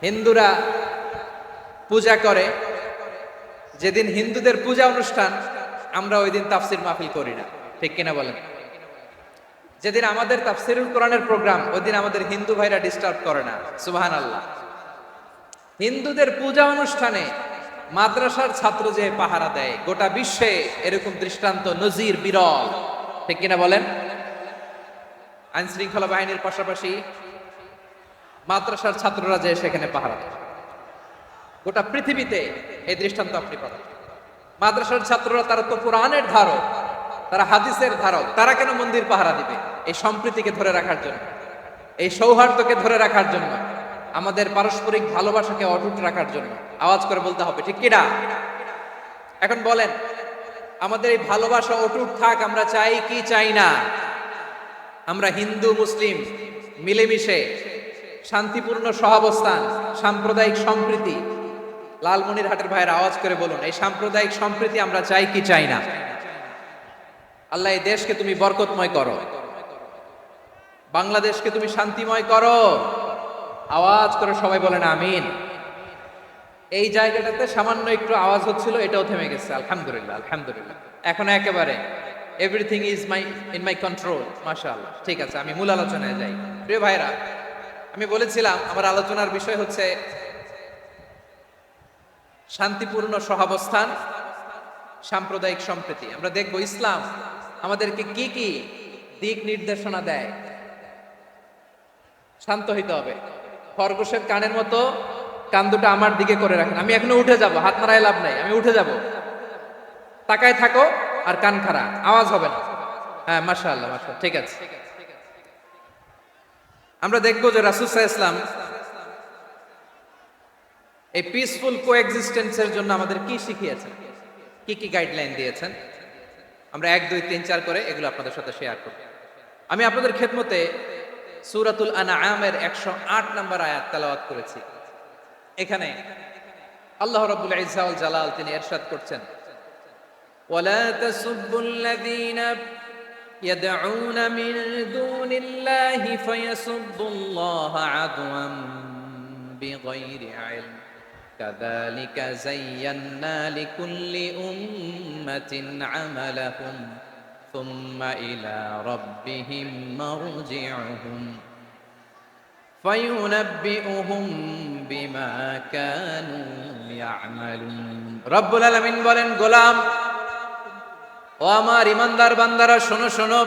হিন্দুরা পূজা করে, যেদিন হিন্দুদের পূজা অনুষ্ঠান আমরা ওই দিন তাফসির মাহফিল করি না, ঠিক কিনা বলেন? যেদিন আমাদের তাফসিরুল কোরআনের প্রোগ্রাম ওই দিন আমাদের হিন্দু ভাইরা ডিস্টার্ব করে না। সুবহানাল্লাহ। হিন্দুদের পূজা অনুষ্ঠানে মাদ্রাসার ছাত্র যে পাহারা দেয়, গোটা বিশ্বে এরকম দৃষ্টান্ত নজির বিরল, ঠিক কিনা বলেন? আইন শৃঙ্খলা বাহিনীর পাশাপাশি মাদ্রাসার ছাত্ররা যে সেখানে পাহারা দেয়, গোটা পৃথিবীতে এই দৃষ্টান্ত আপনি পাবেন। মাদ্রাসার ছাত্ররা তারা তো কোরআনের ধারক, তারা হাদিসের ধারক, তারা কেন মন্দির পাহারা দিবে? এই সম্প্রীতিকে ধরে রাখার জন্য, এই সৌহার্দ্যকে ধরে রাখার জন্য, আমাদের পারস্পরিক ভালোবাসাকে অটুট রাখার জন্য। আওয়াজ করে বলতে হবে, ঠিক কিনা? এখন বলেন, আমাদের এই ভালোবাসা অটুট থাক আমরা চাই কি চাই না? আমরা হিন্দু মুসলিম মিলেমিশে শান্তিপূর্ণ সহাবস্থান, সাম্প্রদায়িক সম্প্রীতি, লালমনিরহাটের ভাইয়ের আওয়াজ করে বলুন, এই সাম্প্রদায়িক সম্প্রীতি আমরা চাই কি চাই না? আল্লাহ এই দেশকে তুমি বরকতময় করো, বাংলাদেশকে তুমি শান্তিময় করো। আওয়াজ করে সবাই বলেন আমিন। এই জায়গাটাতে সামান্য একটু আওয়াজ হচ্ছিল, এটাও থেমে গেছে, আলহামদুলিল্লাহ আলহামদুলিল্লাহ। এখন একেবারে everything is in my control, মাশাআল্লাহ। ঠিক আছে, আমি মূল আলোচনায় যাই। প্রিয় ভাইরা, আমি বলেছিলাম আমার আলোচনার বিষয় হচ্ছে শান্তিপূর্ণ সহাবস্থান, সাম্প্রদায়িক সম্প্রীতি। আমরা দেখব ইসলাম আমাদেরকে কি কি দিক নির্দেশনা দেয়। শান্ত হইতে হবে, খরগোশের কানের মতো কান দুটো আমার দিকে করে রাখেন। আমি এখনো উঠে যাব, হাত নাড়ায় লাভ নাই, আমি উঠে যাব। তাকায় থাকো আর কান খাড়া, আওয়াজ হবে না। হ্যাঁ, মাশাআল্লাহ মাশাআল্লাহ, ঠিক আছে। আমরা দেখবো যে রাসূল সাল্লাল্লাহু আলাইহি ওয়াসাল্লাম এই পিসফুল কোএক্সিস্টেন্সের জন্য আমাদের কি শিখিয়েছেন, কি কি গাইডলাইন দিয়েছেন। আমরা 1 2 3 4 করে এগুলো আপনাদের সাথে শেয়ার করব। আমি আপনাদের খেদমতে সূরাতুল আনআমের 108 নম্বর আয়াত তেলাওয়াত করেছি। এখানে আল্লাহ রাব্বুল ইজ্জা ওয়াল জালাল তিনি ইরশাদ করছেন, ওয়ালা তাসুব্বুল্লাযীনা ইয়াদউনা মিন দুনিল্লাহি ফায়াসুব্বুল্লাহা আদওয়ান বিগাইরি ইলম কাযালিকা যায়্যান্না লিকুল্লি উম্মাতিন আমালাহুম সুম্মা ইলা রাব্বিহিম মারজিউহুম ফায়ুনাব্বিউহুম বিমা কানু ইয়ামালুন। রব্বুল আলামিন বলেন, গোলাম ও আমার ইমানদার বান্দারা শোনো শোনো,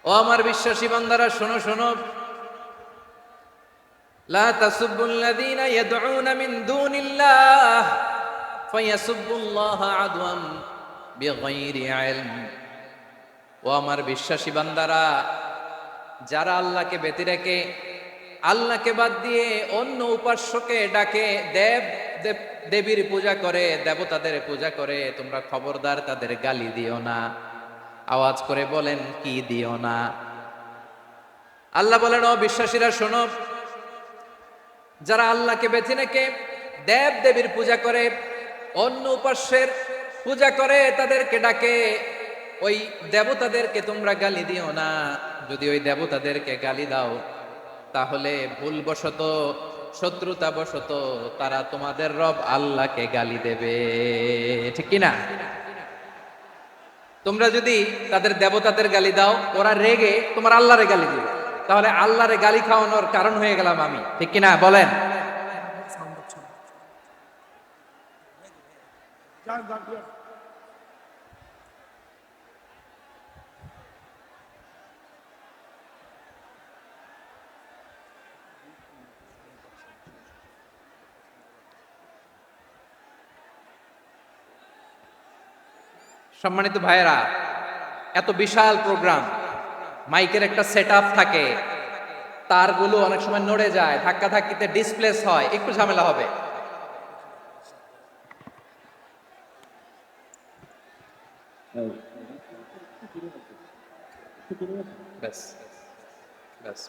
ও আমার বিশ্বাসী বান্দারা শোনো শোনো, লা তাসুব্বুল্লাযীনা ইয়াদউনা মিন দুনিল্লাহ ফায়াসুব্বুল্লাহা আদওয়াম বিগাইরি ইলম। ও আমার বিশ্বাসী বান্দারা, যারা আল্লাহকে ব্যতি রেখে, আল্লাহকে বাদ দিয়ে অন্য উপাস্যকে ডাকে, দেবীর পূজা করে, দেবতাদের পূজা করে, তোমরা খবরদার তাদের গালি দিও না। আওয়াজ করে বলেন, কি দিও না? আল্লাহ বলেন, ও বিশ্বাসীরা শোনো, যারা আল্লাহকে বেছে রেখে দেবীর পূজা করে, অন্য উপাস্যের পূজা করে, তাদেরকে ডাকে, ওই দেবতাদেরকে তোমরা গালি দিও না। যদি ওই দেবতাদেরকে গালি দাও, তাহলে ভুলবশত, শত্রুতাবশত তারা তোমাদের রব আল্লাহকে গালি দেবে, ঠিক কিনা? তোমরা যদি তাদের দেবতাদের গালি দাও, ওরা রেগে তোমার আল্লাহরে গালি দিবে, তাহলে আল্লাহরে গালি খাওয়ানোর কারণ হয়ে গেলাম আমি, ঠিক কিনা বলেন? সম্মানিত ভাইয়েরা, এত বিশাল প্রোগ্রাম, মাইকের একটা সেটআপ থাকে, তারগুলো অনেক সময় নড়ে যায়, ধাক্কা ধাক্কিতে ডিসপ্লেস হয়, একটু ঝামেলা হবে। ব্যাস ব্যাস,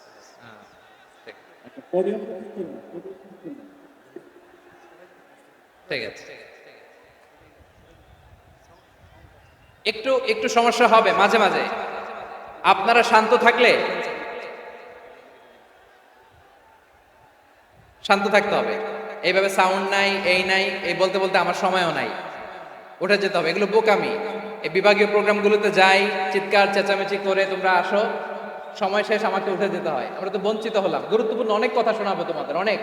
ঠিক আছে। একটু একটু সমস্যা হবে মাঝে মাঝে, আপনারা শান্ত থাকলে শান্ত থাকতে হবে। এইভাবে সাউন্ড নাই, এই নাই, এই বলতে বলতে আমার সময়ও নাই, উঠে যেতে হবে, এগুলো বোকামি। এই বিভাগীয় প্রোগ্রামগুলোতে যাই, চিৎকার চেঁচামেচি করে তোমরা আসো, সময় শেষ, আমাকে উঠে যেতে হয়, আমরা তো বঞ্চিত হলাম। গুরুত্বপূর্ণ অনেক কথা শোনাবো তোমাদের, অনেক।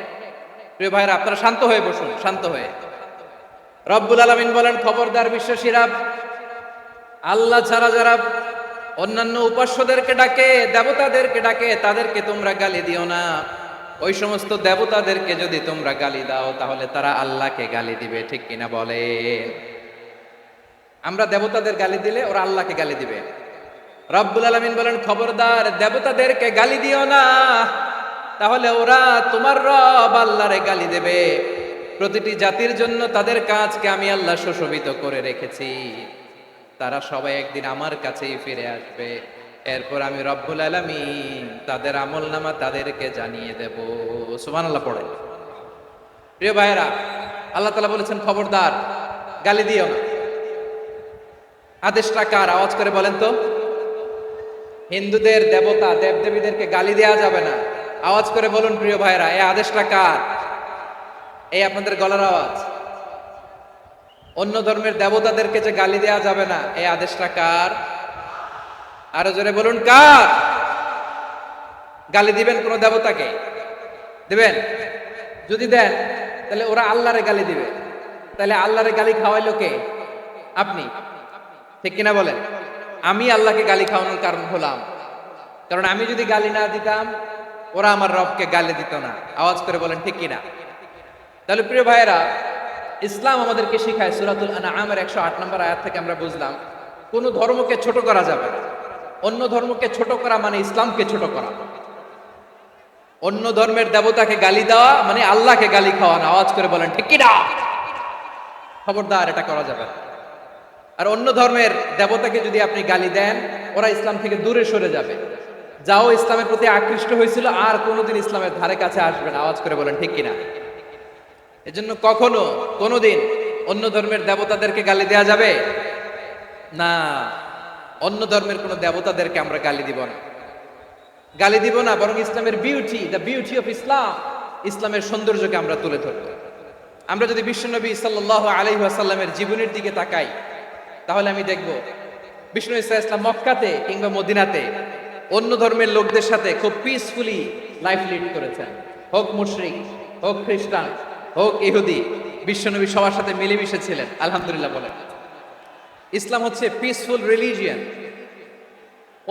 প্রিয় ভাইরা, আপনারা শান্ত হয়ে বসুন, শান্ত হয়ে। রব্বুল আলামিন বলেন, খবরদার বিশ্বাসীরা, আল্লাহ ছাড়া যারা অন্যান্য উপাস্যদেরকে ডাকে, দেবতাদেরকে ডাকে, তাদেরকে তোমরা গালি দিও না। ওই সমস্ত দেবতাদেরকে যদি তোমরা গালি দাও, তাহলে তারা আল্লাহকে গালি দিবে, ঠিক কিনা বলে? আমরা দেবতাদের গালি দিলে ওরা আল্লাহকে গালি দিবে। রব্বুল আলামিন বলেন, খবরদার দেবতাদেরকে গালি দিও না, তাহলে ওরা তোমার রব আল্লাহরে গালি দেবে। প্রতিটি জাতির জন্য তাদের কাজকে আমি আল্লাহ সুশোভিত করে রেখেছি, তারা সবাই একদিন আমার কাছেই ফিরে আসবে। এরপর আমি রব্বুল আলামিন তাদের আমলনামা তাদেরকে জানিয়ে দেব। সুবহানাল্লাহ পড়ে। প্রিয় ভাইয়েরা, আল্লাহ তাআলা বলেছেন, খবরদার গালি দিও না। আদেশটা কার? আওয়াজ করে বলেন তো। হিন্দুদের দেবতা দেবদেবীদেরকে গালি দেওয়া যাবে না। আওয়াজ করে বলুন প্রিয় ভাইয়েরা, এই আদেশটা কার? এই আপনাদের গলার আওয়াজ। অন্য ধর্মের দেবতাদেরকে যে গালি দেওয়া যাবে না, এই আদেশটা কার? আরো জোরে বলুন, কার? গালি দিবেন কোন দেবতাকে? দিবেন? যদি দেন তাহলে ওরা আল্লাহরে গালি দিবে। তাহলে আল্লাহরে গালি খাওয়াইলো কে? আপনি, ঠিক কিনা বলেন? আমি আল্লাহকে গালি খাওয়ানোর কারণ হলাম, কারণ আমি যদি গালি না দিতাম, ওরা আমার রবকে গালি দিত না। আওয়াজ করে বলেন ঠিক কিনা? তাহলে প্রিয় ভাইয়েরা, ইসলাম আমাদেরকে শিখায়, সূরাতুল আনআমের 108 নম্বর আয়াত থেকে আমরা বুঝলাম, কোন ধর্মকে ছোট করা যাবে না। অন্য ধর্মকে ছোট করা মানে ইসলামকে ছোট করা। অন্য ধর্মের দেবতাকে গালি দেওয়া মানে আল্লাহকে গালি খাওয়ানো। আওয়াজ করে বলেন ঠিক কিনা? খবরদার, এটা করা যাবে না। আর অন্য ধর্মের দেবতাকে যদি আপনি গালি দেন, ওরা ইসলাম থেকে দূরে সরে যাবে। যাও ইসলামের প্রতি আকৃষ্ট হয়েছিল, আর কোনোদিন ইসলামের ধারে কাছে আসবে না। আওয়াজ করে বলেন ঠিক কিনা? এজন্য কখনো কোনোদিন অন্য ধর্মের দেবতাদেরকে গালি দেয়া যাবে না। অন্য ধর্মের কোন দেবতাদেরকে আমরা গালি দিব না, গালি দিব না, বরং ইসলামের beauty, the beauty of Islam, ইসলামের সৌন্দর্যকে আমরা তুলে ধরব। আমরা যদি বিশ্বনবী সাল্লাল্লাহু আলাইহি ওয়াসাল্লামের জীবনের দিকে তাকাই, তাহলে আমি দেখব বিষ্ণু ইসলাম মক্কাতে কিংবা মদিনাতে অন্য ধর্মের লোকদের সাথে খুব পিসফুলি লাইফ লিড করেছেন। হোক মুশরিক, হোক খ্রিস্টান, হোক ইহুদি, বিশ্বনবী সবার সাথে মিলেমিশে ছিলেন। আলহামদুলিল্লাহ বলেন। ইসলাম হচ্ছে পিসফুল রিলিজিয়ান।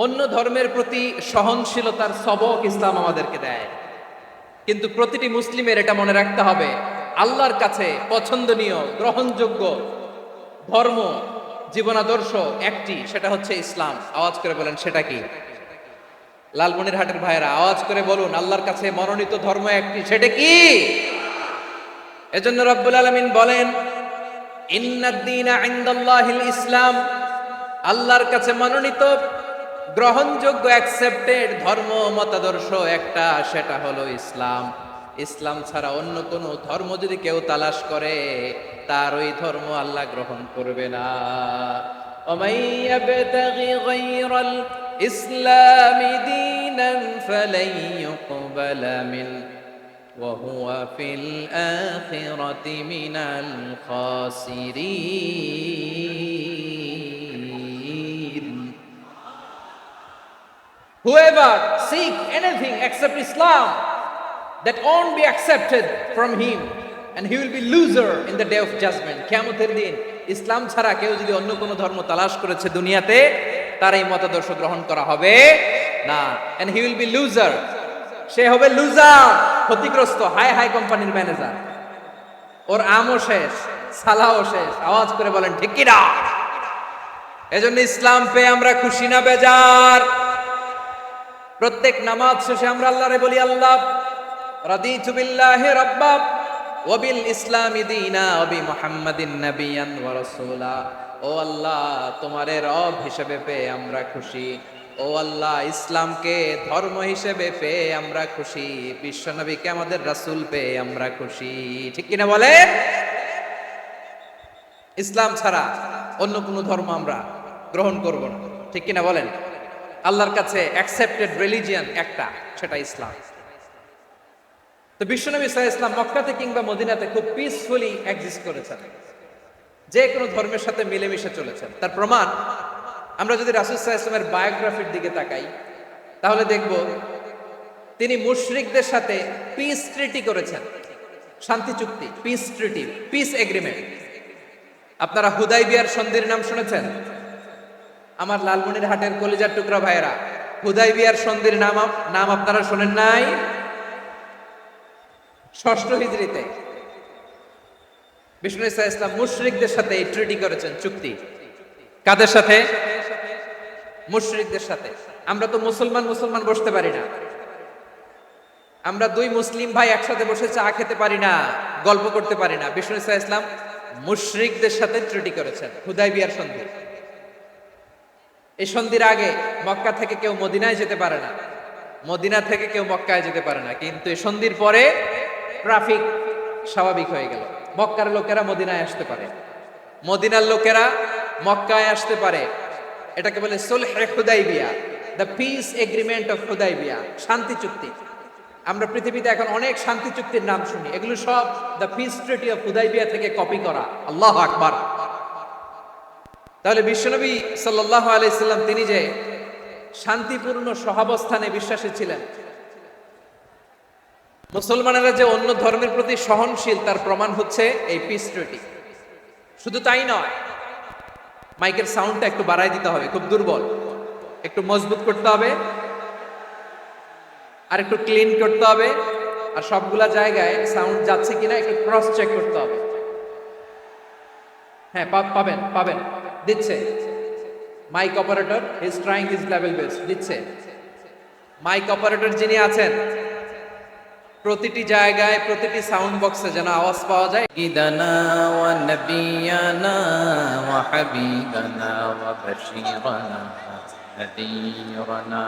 অন্য ধর্মের প্রতি সহনশীলতার সবক ইসলাম আমাদেরকে দেয়। কিন্তু প্রতিটি মুসলিমের এটা মনে রাখতে হবে, আল্লাহর কাছে পছন্দনীয় গ্রহণযোগ্য ধর্ম, জীবনাদর্শ একটি, সেটা হচ্ছে ইসলাম। আওয়াজ করে বলেন সেটা কি? লালমনিরহাটের ভাইয়েরা আওয়াজ করে বলুন, আল্লাহর কাছে মনোনীত ধর্ম একটি, সেটা কি? এজন্য রব্বুল আলামিন বলেন, ইন্নাদ দীনা ইনদাল্লাহিল ইসলাম, আল্লাহর কাছে মনোনীত গ্রহণযোগ্য অ্যাকসেপ্টেড ধর্ম মতাদর্শ একটা, সেটা হলো ইসলাম। ইসলাম ছাড়া অন্য কোন ধর্ম যদি কেউ তালাশ করে, তার ওই ধর্ম আল্লাহ গ্রহণ করবে না। ওমাইয়াবতাগি গায়রাল ইসলামি দীনান ফালাই ইউকবালা মিন ওয়া হুয়া ফিল আখিরাতি মিনাল খাসিরিন। Whoever seek anything except Islam, that won't be accepted from him, and he will be loser in the day of judgment. কিয়ামতের দিন ইসলাম ছাড়া কেউ যদি অন্য কোনো ধর্ম তালাশ করেছে দুনিয়াতে, তার এই মতাদর্শ গ্রহণ করা হবে না। and he will be loser, সে হবে লুজার, ক্ষতিগ্রস্ত। হাই হাই কোম্পানির ম্যানেজার, ওর আমও শেষ, সালাও শেষ। আওয়াজ করে বলেন ঠিক কি না? এজন্য ইসলাম পেয়ে আমরা খুশি না বেজার? প্রত্যেক নামাজ শেষে আমরা আল্লাহরে বলি, আল্লাহ রাদিতু বিল্লাহি রাব্বা ওয়া বিল ইসলামি দীনা ওয়া বি মুহাম্মাদিন নাবিয়ান ওয়া রাসূলা। ও আল্লাহ, তোমারে রব হিসেবে পেয়ে আমরা খুশি। ও আল্লাহ, ইসলামকে ধর্ম হিসেবে পেয়ে আমরা খুশি। বিশ্ব নবীকে আমাদের রাসূল পেয়ে আমরা খুশি। ঠিক কিনা বলেন? ইসলাম ছাড়া অন্য কোনো ধর্ম আমরা গ্রহণ করব না। ঠিক কিনা বলেন? আল্লাহর কাছে অ্যাকসেপ্টেড রিলিজিয়ান একটা, সেটা ইসলাম। তো বিশ্বনবী সাল্লাল্লাহু আলাইহি ওয়াসাল্লাম মক্কাতে কিংবা মদিনাতে খুব পিসফুলি এক্সিস্ট করেছেন, যে কোনো ধর্মের সাথে মিলেমিশে চলেছেন। তার প্রমাণ আমরা যদি রাসূল সাল্লাল্লাহু আলাইহি ওয়াসাল্লামের বায়োগ্রাফির দিকে তাকাই, তাহলে দেখব তিনি মুশরিকদের সাথে পিস ট্রিটি করেছেন, শান্তি চুক্তি, পিস ট্রিটি, পিস এগ্রিমেন্ট। আপনারা হুদাইবিয়ার সন্ধির নাম শুনেছেন? আমার লালমনিরহাটের কলিজার টুকরা ভাইয়েরা, হুদাইবিয়ার সন্ধির নাম আপনারা শোনেন নাই? ষষ্ঠ হিজরিতে বিষ্ণু ঈসা ইসলাম মুশরিকদের সাথে এই ট্রিটি করেছেন, চুক্তি। কাদের সাথে? মুশরিকদের সাথে। আমরা তো মুসলমান বসতে পারি না, আমরা দুই মুসলিম ভাই একসাথে বসে চা খেতে পারি না, গল্প করতে পারি না। বিষ্ণু ঈসা ইসলাম মুশরিকদের সাথে ট্রিটি করেছেন, হুদাইবিয়ার সন্ধি। এই সন্ধির আগে মক্কা থেকে কেউ মদিনায় যেতে পারে না, মদিনা থেকে কেউ মক্কায় যেতে পারে না। কিন্তু এই সন্ধির পরে ট্রাফিক স্বাভাবিক হয়ে গেল, মক্কার লোকেরা মদিনায় আসতে পারে, মদিনার লোকেরা মক্কায় আসতে পারে। এটাকে বলে সুলহে Hudaybiyyah, the peace agreement of Hudaybiyyah, শান্তি চুক্তি। আমরা পৃথিবীতে এখন অনেক শান্তি চুক্তির নাম শুনি, এগুলো সব the piece treaty of Hudaibiya থেকে কপি করা। আল্লাহু আকবার। তাহলে বিশ্বনবী সাল্লাল্লাহু আলাইহি সাল্লাম তিনি যে শান্তিপূর্ণ সহাবস্থানে বিশ্বাসী ছিলেন, মুসলমানেরা যে অন্য ধর্মের প্রতি সহনশীল, তার প্রমাণ হচ্ছে এই পিস ট্রিটি। শুধু তাই নয়, মাইকের সাউন্ডটা একটু বাড়াই দিতে হবে, খুব দুর্বল, একটু মজবুত করতে হবে, আর একটু ক্লিন করতে হবে, আর সবগুলা জায়গায় সাউন্ড যাচ্ছে কিনা একটু ক্রস চেক করতে হবে। হ্যাঁ, পাবেন দিচ্ছে। Mike operator is trying his level best, দিচ্ছে। মাইক অপারেটর যিনি আছেন, প্রতিটি জায়গায় প্রতিটি সাউন্ড বক্সে যেন আওয়াজ পাওয়া যায়। سيدنا ونبينا وحبيبنا وبشيرنا ونذيرنا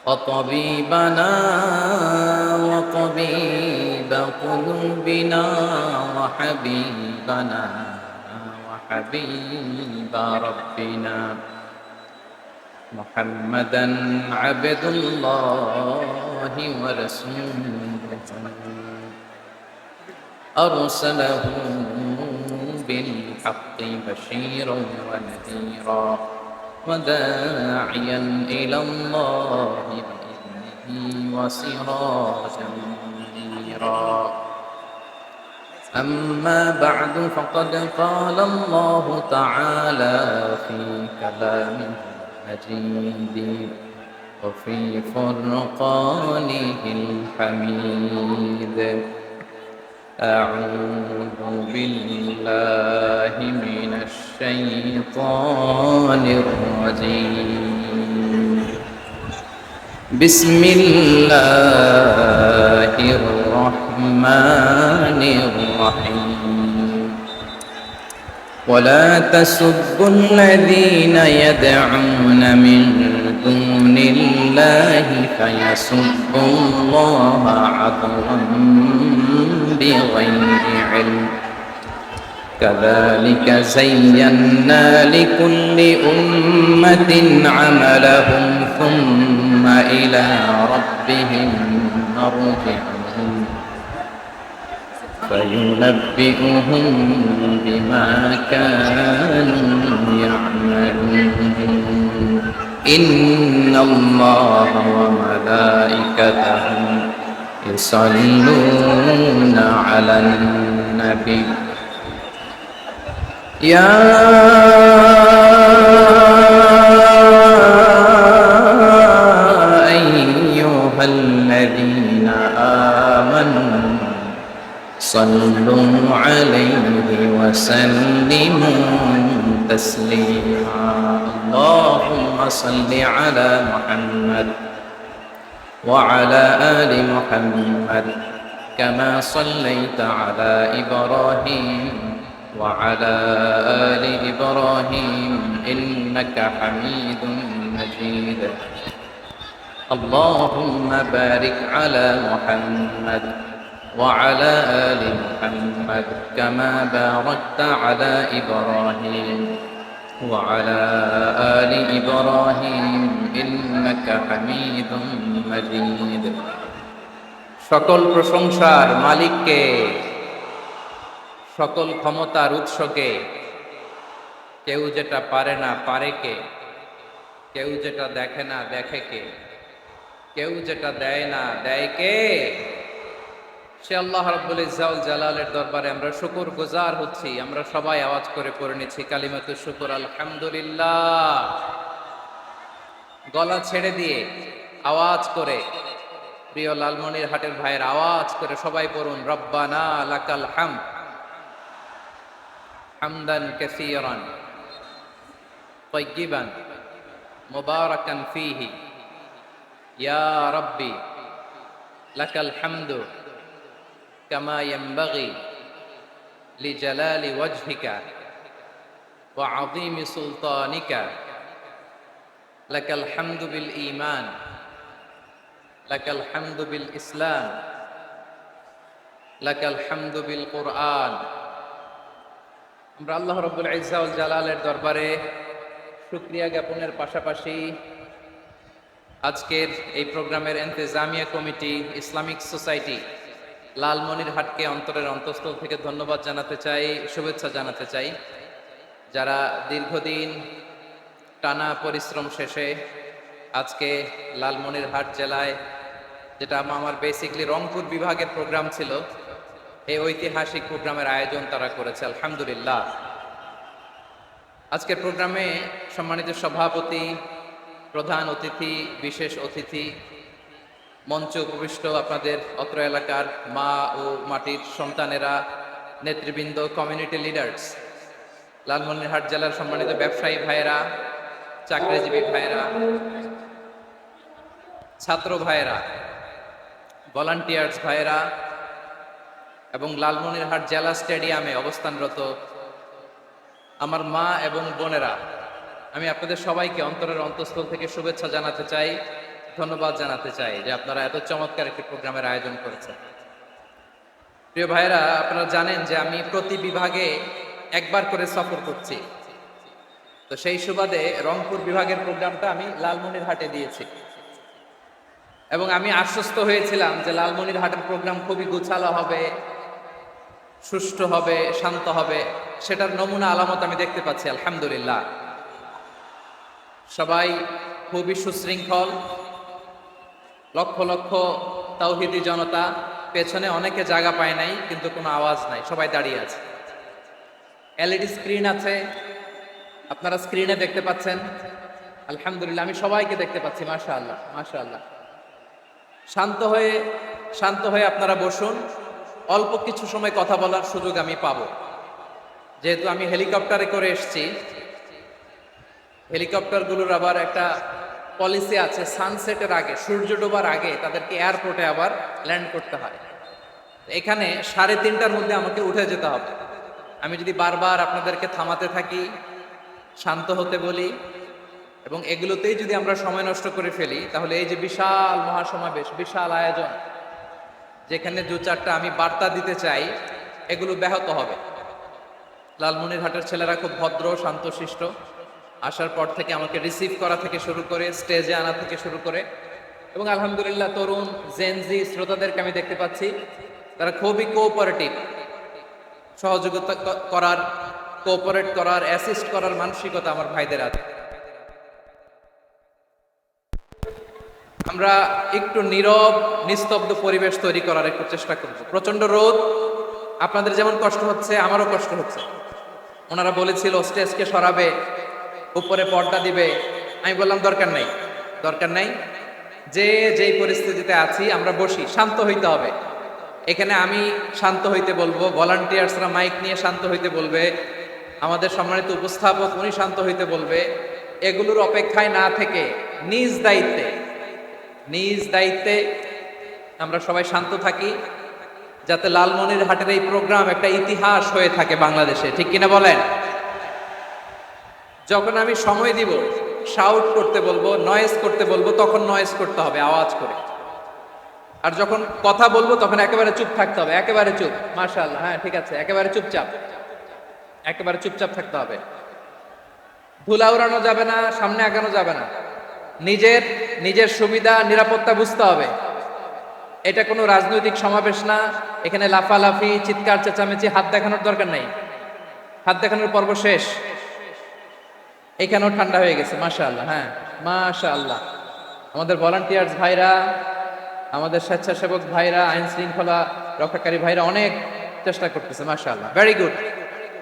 وطبيبنا وطبيب قلوبنا وحبيبنا وحبيب ربنا محمدا عبد الله ورسوله أرسله بالحق بشيرا ونذيرا وداعيا إلى الله بإذنه وسراجا منيرا أما بعد فقد قال الله تعالى في كلامه المجيد وفي فرقانه الحميد أعوذ بالله من الشيطان الرجيم بسم الله الرحمن الرحيم ولا تسبوا الذين يدعون من دون الله فيسبوا الله عدوا بغير علم كذلك زينا لكل أمة عملهم ثم إلى ربهم مرجعهم فينبئهم بما كانوا يعملون إن الله وملائكته يصلون على النبي يا أيها الذين آمنوا صلوا عليه وسلموا تسليما اللهم صل على محمد وعلى آل محمد كما صليت على إبراهيم وعلى آل إبراهيم إنك حميد مجيد اللهم بارك على محمد وعلى آل محمد كما باركت على إبراهيم وعلى آل إبراهيم إنك حميد مجيد সকল প্রশংসার মালিককে, সকল ক্ষমতার উৎসকে। কেউ যেটা পারে না পারে কে, কেউ যেটা দেখে না দেখে কে, কেউ যেটা দেয় না দেয় কে? সে আল্লাহ রাব্বুল ইজ্জা ওয়াল জালালের দরবারে আমরা শুকর গুজার হচ্ছি। আমরা সবাই আওয়াজ করে পড়ে নিচ্ছি কালিমাতুশ শুকর, আলহামদুলিল্লাহ। গলা ছেড়ে দিয়ে আওয়াজ করে, প্রিয় লালমনিরহাটের ভাইয়ের আওয়াজ করে সবাই পড়ুন, রব্বানা লাকাল হামদ হামদান কাসীরান তাইয়্যিবান মুবারাকান ফীহি ইয়া রাব্বি লাকাল হামদু কামা ইয়ানবাগি লিজালালি ওয়াজহিকা ওয়া আযীমি সুলতানিকা লাকাল হামদু বিল ঈমান লাকাল হামদু বিল ইসলাম লাকাল হামদু বিল কুরআন। আমরা আল্লাহ রাব্বুল ইজ্জা ওয়াল জালালের দরবারে শুকরিয়া জ্ঞাপনের পাশাপাশি আজকের এই প্রোগ্রামের ইন্তেজামিয়া কমিটি, ইসলামিক সোসাইটি লালমনিরহাটকে অন্তরের অন্তঃস্থল থেকে ধন্যবাদ জানাতে চাই, শুভেচ্ছা জানাতে চাই। যারা দীর্ঘদিন টানা পরিশ্রম শেষে আজকে লালমনিরহাট জেলায়, যেটা আমার বেসিকলি রংপুর বিভাগের প্রোগ্রাম ছিল, এই ঐতিহাসিক প্রোগ্রামের আয়োজন তারা করেছে, আলহামদুলিল্লাহ। আজকের প্রোগ্রামে সম্মানিত সভাপতি, প্রধান অতিথি, বিশেষ অতিথি, মঞ্চ উপবিষ্ট আপনাদের অত্র এলাকার মা ও মাটির সন্তানেরা, নেতৃবৃন্দ, কমিউনিটি লিডার্স, লালমনিরহাট জেলার সম্মানিত ব্যবসায়ী ভাইয়েরা, চাকরিজীবী ভাইয়েরা, ছাত্র ভাইয়েরা, ভলান্টিয়ার্স ভাইয়েরা এবং লালমনিরহাট জেলা স্টেডিয়ামে অবস্থানরত আমার মা এবং বোনেরা, আমি আপনাদের সবাইকে অন্তরের অন্তঃস্থল থেকে শুভেচ্ছা জানাতে চাই, ধন্যবাদ জানাতে চাই যে আপনারা এত চমৎকার একটি প্রোগ্রামের আয়োজন করেছেন। প্রিয় ভাইয়েরা, আপনারা জানেন যে আমি প্রতি বিভাগে একবার করে সফর করছি। তো সেই সুবাদে রংপুর বিভাগের প্রোগ্রামটা আমি লালমনিরহাটে দিয়েছি এবং আমি আশ্বস্ত হয়েছিলাম যে লালমনিরহাটের প্রোগ্রাম খুবই গুছালো হবে, সুষ্ঠু হবে, শান্ত হবে। সেটার নমুনা আলামত আমি দেখতে পাচ্ছি, আলহামদুলিল্লাহ। সবাই খুবই সুশৃঙ্খল, লক্ষ লক্ষ তাওহীদি জনতা, পেছনে অনেকে জায়গা পায় নাই কিন্তু কোনো আওয়াজ নাই, সবাই দাঁড়িয়ে আছে। এলইডি স্ক্রিন আছে, আপনারা স্ক্রিনে দেখতে পাচ্ছেন, আলহামদুলিল্লাহ। আমি সবাইকে দেখতে পাচ্ছি, মাশাআল্লাহ মাশাআল্লাহ। শান্ত হয়ে আপনারা বসুন, অল্প কিছু সময় কথা বলার সুযোগ আমি পাবো। যেহেতু আমি হেলিকপ্টারে করে এসেছি, হেলিকপ্টারগুলোর আবার একটা পলিসি আছে, সানসেটের আগে, সূর্য ডোবার আগে তাদেরকে এয়ারপোর্টে আবার ল্যান্ড করতে হয়। এখানে 3:30টার মধ্যে আমাকে উঠে যেতে হবে। আমি যদি বারবার আপনাদেরকে থামাতে থাকি, শান্ত হতে বলি এবং এগুলোতেই যদি আমরা সময় নষ্ট করে ফেলি, তাহলে এই যে বিশাল মহাসমাবেশ, বিশাল আয়োজন, যেখানে 2-4টা আমি বার্তা দিতে চাই, এগুলো ব্যাহত হবে। লালমনিরহাটের ছেলেরা খুব ভদ্র, শান্তশিষ্ট। আসার পর থেকে আমাকে রিসিভ করা থেকে শুরু করে স্টেজে আনা থেকে শুরু করে, এবং আলহামদুলিল্লাহ তরুণ জেনজি শ্রোতাদেরকে আমি দেখতে পাচ্ছি, তারা খুবই কোঅপারেটিভ, সহযোগিতা করার, কোঅপারেট করার, অ্যাসিস্ট করার মানসিকতা আমার ভাইদের আছে। আমরা একটু নীরব, নিস্তব্ধ পরিবেশ তৈরি করার একটু চেষ্টা করব। প্রচন্ড রোদ, আপনাদের যেমন কষ্ট হচ্ছে আমারও কষ্ট হচ্ছে। ওনারা বলেছিল স্টেজকে সরাবে, উপরে পর্দা দিবে। আমি বললাম দরকার নাই, যেই পরিস্থিতিতে আছি আমরা বসি, শান্ত হইতে হবে। এখানে আমি শান্ত হইতে বলবো, ভলান্টিয়ার্সরা মাইক নিয়ে শান্ত হইতে বলবে, আমাদের সম্মানিত উপস্থাপক উনি শান্ত হইতে বলবে। এগুলোর অপেক্ষায় না থেকে নিজ দায়িত্বে আমরা সবাই শান্ত থাকি, যাতে লালমনিরহাটের এই প্রোগ্রাম একটা ইতিহাস হয়ে থাকে বাংলাদেশে, ঠিক কিনা বলেন? যখন আমি সময় দিব, শাউট করতে বলবো, নয়েজ করতে বলবো, তখন নয়েজ করতে হবে আওয়াজ করে। আর যখন কথা বলবো তখন একেবারে চুপ থাকতে হবে, একেবারে চুপ। মাশাআল্লাহ, হ্যাঁ ঠিক আছে, একেবারে চুপচাপ থাকতে হবে। ধুলা উড়ানো যাবে না, সামনে আগানো যাবে না। নিজের সুবিধা, নিরাপত্তা বুঝতে হবে। এটা কোনো রাজনৈতিক সমাবেশ না, এখানে লাফালাফি, চিৎকার চেঁচামেচি, হাত দেখানোর দরকার নাই। হাত দেখানোর পর্ব শেষ। এখানেও ঠান্ডা হয়ে গেছে, মাশাআল্লাহ। হ্যাঁ, মাশাআল্লাহ। আমাদের ভলান্টিয়ার্স ভাইরা, আমাদের স্বেচ্ছাসেবক ভাইরা, আইন শৃঙ্খলা রক্ষাকারী ভাইরা অনেক চেষ্টা করতেছে, মাশাআল্লাহ। Very good,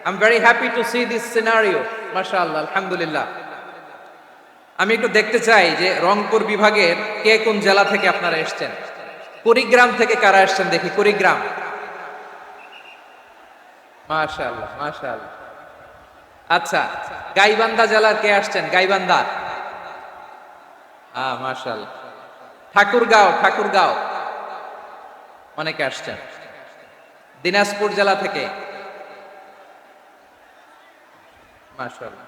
I am very happy to C this scenario, মাশাআল্লাহ, আলহামদুলিল্লাহ। আমি একটু দেখতে চাই যে রংপুর বিভাগের কে কোন জেলা থেকে আপনারা এসেছেন। কুড়িগ্রাম থেকে কারা এসেছেন দেখি, কুড়িগ্রাম। মাশাআল্লাহ, মাশাআল্লাহ। আচ্ছা, গাইবান্ধা জেলার কে আসছেন? গাইবান্ধা, মাশাআল্লাহ। ঠাকুরগাঁও, ঠাকুরগাঁও অনেকে আসছেন। দিনাজপুর জেলা থেকে, মাশাআল্লাহ।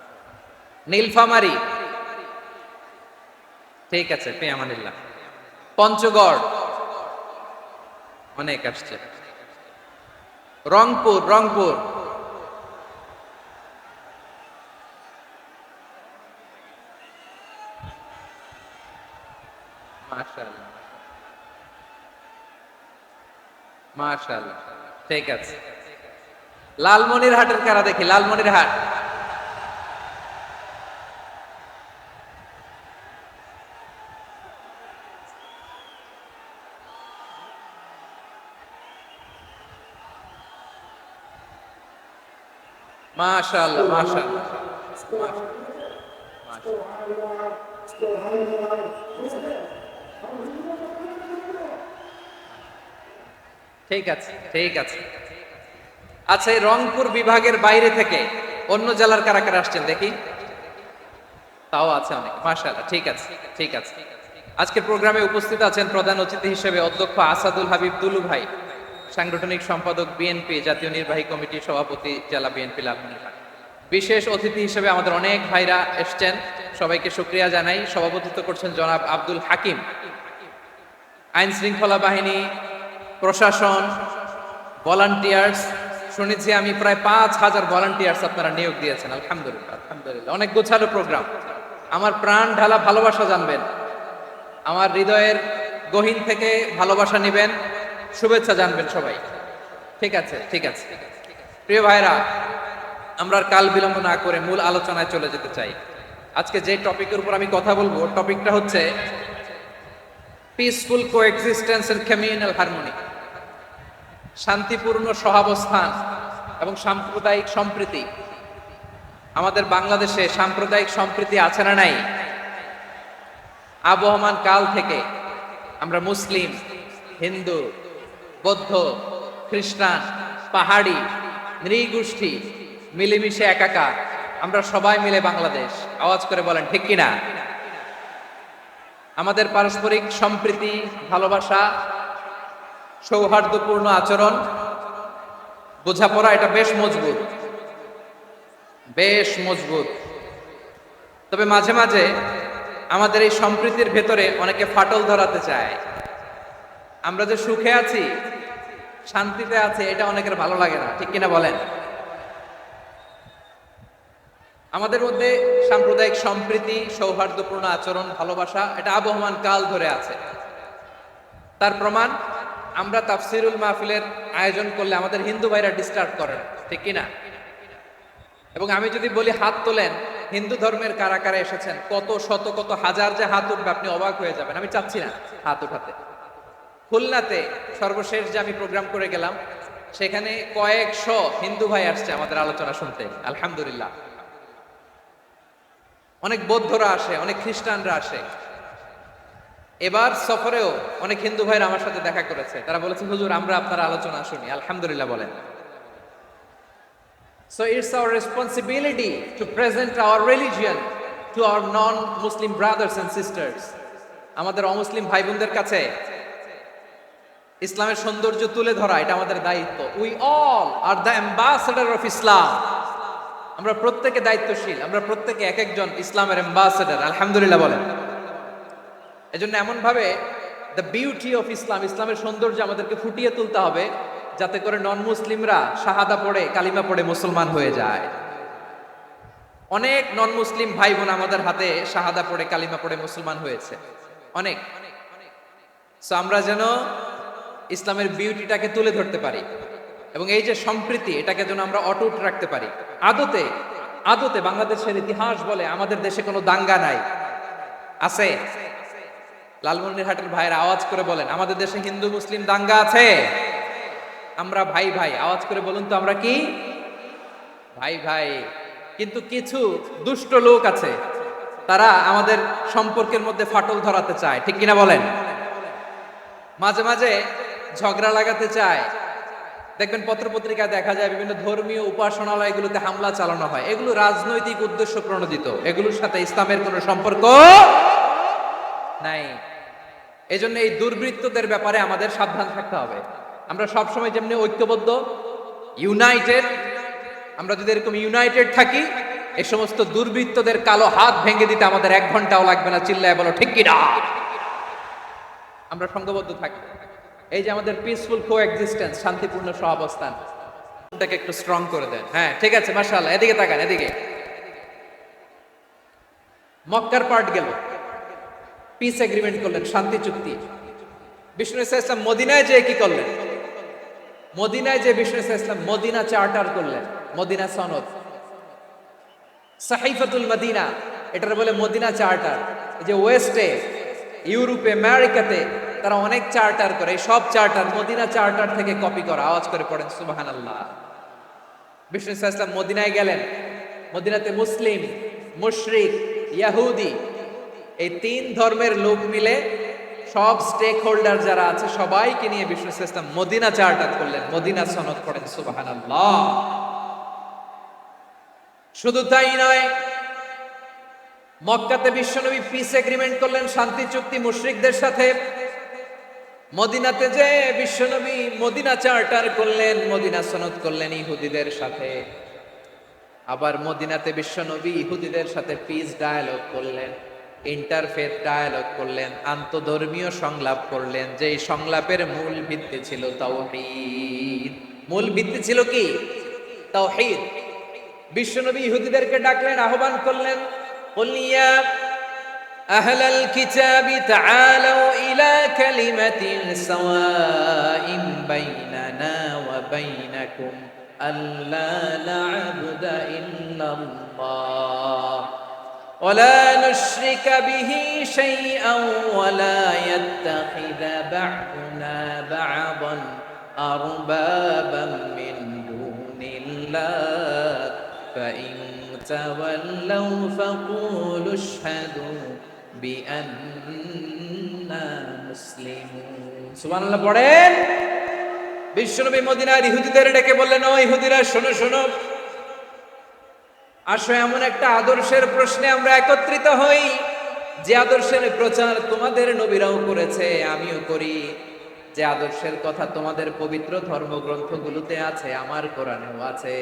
নীলফামারী, ঠিক আছে, পেয়ামানিল্লাহ। পঞ্চগড় অনেক আসছে। রংপুর, রংপুর, মাশাআল্লাহ, মাশাআল্লাহ, ঠিক আছে। লালমনিরহাটের কারা দেখি, লালমনিরহাট, মাশাআল্লাহ, মাশাআল্লাহ, ঠিক আছে, ঠিক আছে। আচ্ছা, এই রংপুর বিভাগের বাইরে থেকে অন্য জেলার কারা কারা আসছেন দেখি, তাও আছে অনেক, মাশাআল্লাহ, ঠিক আছে, ঠিক আছে। আজকের প্রোগ্রামে উপস্থিত আছেন প্রধান অতিথি হিসেবে অধ্যক্ষ আসাদুল হাবিব দুলু ভাই, সাংগঠনিক সম্পাদক বিএনপি, জাতীয় নির্বাহী কমিটির সভাপতি, জেলা বিএনপি লালমনিরহাট। বিশেষ অতিথি হিসেবে আমাদের অনেক ভাইরা এসছেন, সবাইকে শুকরিয়া জানাই। সভাপতিত্ব করছেন জনাব আব্দুল হাকিম। আইন শৃঙ্খলা বাহিনী, প্রশাসন, ভলান্টিয়ার্স, শুনেছি আমি প্রায় 5,000 ভলান্টিয়ার্স আপনারা নিয়োগ দিয়েছেন, আলহামদুলিল্লাহ, আলহামদুলিল্লাহ। অনেক গোছালো প্রোগ্রাম। আমার প্রাণ ঢালা ভালোবাসা জানবেন, আমার হৃদয়ের গহীন থেকে ভালোবাসা নেবেন, শুভেচ্ছা জানবেন সবাই, ঠিক আছে, ঠিক আছে। প্রিয় ভাইরা, আমরা আর কাল বিলম্ব না করে মূল আলোচনায় চলে যেতে চাই। আজকে যে টপিকের উপর আমি কথা বলবো, টপিকটা হচ্ছে peaceful coexistence and communal harmony, শান্তিপূর্ণ সহাবস্থান এবং সাম্প্রদায়িক সম্প্রীতি। আমাদের বাংলাদেশে সাম্প্রদায়িক সম্প্রীতি আছে না নাই? আবহমান কাল থেকে আমরা মুসলিম, হিন্দু, বৌদ্ধ, খ্রিস্টান, পাহাড়ি, নৃগোষ্ঠী মিলেমিশে একাকার, আমরা সবাই মিলে বাংলাদেশ। আওয়াজ করে বলেন ঠিক কিনা? আমাদের পারস্পরিক সম্প্রীতি, ভালোবাসা, সৌহার্দ্যপূর্ণ আচরণ, বোঝাপড়া, এটা বেশ মজবুত, বেশ মজবুত। তবে মাঝে মাঝে আমাদের এই সম্প্রীতির ভেতরে অনেকে ফাটল ধরাতে চায়। আমরা যে সুখে আছি, শান্তিতে আছি, এটা অনেকের ভালো লাগে না, ঠিক কিনা বলেন? আমাদের মধ্যে সাম্প্রদায়িক সম্প্রীতি, সৌহার্দ্যপূর্ণ আচরণ, ভালোবাসা, এটা আবহমান কাল ধরে আছে। তার প্রমাণ, আমরা তাফসিরুল মাহফিলের আয়োজন করলে আমাদের হিন্দু ভাইরা ডিস্টার্ব করেন, ঠিক কিনা? এবং আমি যদি বলি হাত তোলেন, হিন্দু ধর্মের কারা কারা এসেছেন, কত শত কত হাজার যে হাত উঠবে, আপনি অবাক হয়ে যাবেন। আমি চাচ্ছি না হাত উঠাতে। খুলনাতে সর্বশেষ যে আমি প্রোগ্রাম করে গেলাম, সেখানে কয়েকশো হিন্দু ভাই আসছে আমাদের আলোচনা শুনতে, আলহামদুলিল্লাহ। অনেক বৌদ্ধরা আসে, অনেক খ্রিস্টানরা আসে। এবার সফরেও অনেক হিন্দু ভাইরা আমার সাথে দেখা করেছে, তারা বলেছে হুজুর আমরা আপনার আলোচনা শুনি, আলহামদুলিল্লাহ বলেন। So it's our responsibility to present our religion to our non-Muslim brothers and sisters. আমাদের অমুসলিম ভাই বোনদের কাছে ইসলামের সৌন্দর্য তুলে ধরা, এটা আমাদের দায়িত্ব। We all are the ambassador of Islam. আমরা প্রত্যেকে দায়িত্বশীল, আমরা প্রত্যেকে এক একজন ইসলামের অ্যাম্বাসেডর, আলহামদুলিল্লাহ বলেন। এজন্য এমন ভাবে দ্য বিউটি অফ ইসলাম, ইসলামের সৌন্দর্য আমাদেরকে ফুটিয়ে তুলতে হবে, যাতে করে নন মুসলিমরা শাহাদা পড়ে, কালিমা পড়ে মুসলমান হয়ে যায়। অনেক নন মুসলিম ভাই বোন আমাদের হাতে শাহাদা পড়ে, কালিমা পড়ে মুসলমান হয়েছে, অনেক। সো আমরা যেন ইসলামের বিউটিটাকে তুলে ধরতে পারি, এবং এই যে সম্প্রীতি এটাকে যেন আমরা অটুট রাখতে পারি। আদতে আদতে বাংলাদেশের ইতিহাস বলে আমাদের দেশে কোনো দাঙ্গা নাই, আছে? লালমনিরহাটের ভাইয়ের আওয়াজ করে বলেন, আমাদের দেশে হিন্দু মুসলিম দাঙ্গা আছে? আমরা ভাই ভাই, আওয়াজ করে বলুন তো, আমরা কি ভাই ভাই? কিন্তু কিছু দুষ্ট লোক আছে, তারা আমাদের সম্পর্কের মধ্যে ফাটল ধরাতে চায়, ঠিক কিনা বলেন? মাঝে মাঝে ঝগড়া লাগাতে চায়। দেখবেন পত্রপত্রিকায় দেখা যায় বিভিন্ন ধর্মীয় উপাসনালয়গুলোতে হামলা চালানো হয়। এগুলো রাজনৈতিক উদ্দেশ্য প্রণোদিত, এগুলোর সাথে ইসলামের কোনো সম্পর্ক নাই। এজন্য এই দুর্বৃত্তদের ব্যাপারে আমাদের সাবধান থাকতে হবে। আমরা সবসময় যেমনি ঐক্যবদ্ধ, ইউনাইটেড, আমরা যদি এরকম ইউনাইটেড থাকি, এই সমস্ত দুর্বৃত্তদের কালো হাত ভেঙে দিতে আমাদের 1 ঘন্টাও লাগবে না। চিল্লায় বলো ঠিক কিনা? আমরা সংঘবদ্ধ থাকি। এই যে আমাদের পিসফুল কোএক্সিস্টেন্স, শান্তিপূর্ণ সহাবস্থান, এটাকে একটু স্ট্রং করে দেন। হ্যাঁ, ঠিক আছে, মাশাআল্লাহ। এদিকে তাকান, এদিকে। মক্কার পার্ট গেল, পিস এগ্রিমেন্ট করলেন, শান্তি চুক্তি। বিষ্ণু ইসলাম মদিনায় যে কি করলেন? মদিনায় যে বিষ্ণু ইসলাম মদিনা চার্টার করলেন, মদিনা সনদ, সাহিফাতুল মদিনা, এটার বলে মদিনা চার্টার। যে ওয়েস্টে, ইউরোপে, আমেরিকাতে তারা অনেক চার্টার করে, সব চার্টার মদিনা চার্টার থেকে কপি করা। আওয়াজ করে পড়েন সুবহানাল্লাহ। বিষ্ণু ইসলাম মদিনায় গেলেন, মদিনাতে মুসলিম, মুশরিক, ইহুদি, এই 3 ধর্মের লোক মিলে সব স্টেক হোল্ডার যারা আছে সবাইকে নিয়ে বিষ্ণু ইসলাম মদিনা চার্টার করলেন, মদিনা সনদ। পড়েন সুবহানাল্লাহ। শুধু তাই নয়, মক্কাতে বিশ্বনবী পিস এগ্রিমেন্ট করলেন, শান্তি চুক্তি মুশরিকদের সাথে। মদিনাতে যে বিশ্বনবী মদিনা চার্টার করলেন, মদিনা সনদ করলেন ইহুদিদের সাথে। আবার মদিনাতে বিশ্বনবী ইহুদিদের সাথে পিস ডায়ালগ করলেন, ইন্টারফেথ ডায়ালগ করলেন, আন্তধর্মীয় সংলাপ করলেন। যেই সংলাপের মূল ভিত্তি ছিল তাওহীদ। মূল ভিত্তি ছিল কি? তাওহীদ। বিশ্বনবী ইহুদিদেরকে ডাকলেন, আহ্বান করলেন, কুল ইয়া আহলাল কিতাবি তাআলাউ ইলা কালিমাতিন সাওয়াইন বাইনানা ওয়া বাইনাকুম আল্লা না'বুদা ইল্লাল্লাহ ওয়া লা নুশরিকা বিহি শাইআন ওয়া লা ইয়াত্তাখিযা বা'দুনা বা'দান আরবাবান মিন দুনিল্লাহ فإن تولوا فقولوا اشهدوا بأننا مسلمون। সুবহানাল্লাহ পড়েন। বিশ্বনবী মদিনার ইহুদিদের ডেকে বললেন, ও ইহুদিরা, শোনো শোনো, আসো এমন একটা আদর্শের প্রশ্নে আমরা একত্রিত হই, যে আদর্শের প্রচার তোমাদের নবীরাও করেছে, আমিও করি। যে আদর্শের কথা তোমাদের পবিত্র ধর্মগ্রন্থগুলোতে আছে, আমার কোরআনেও আছে,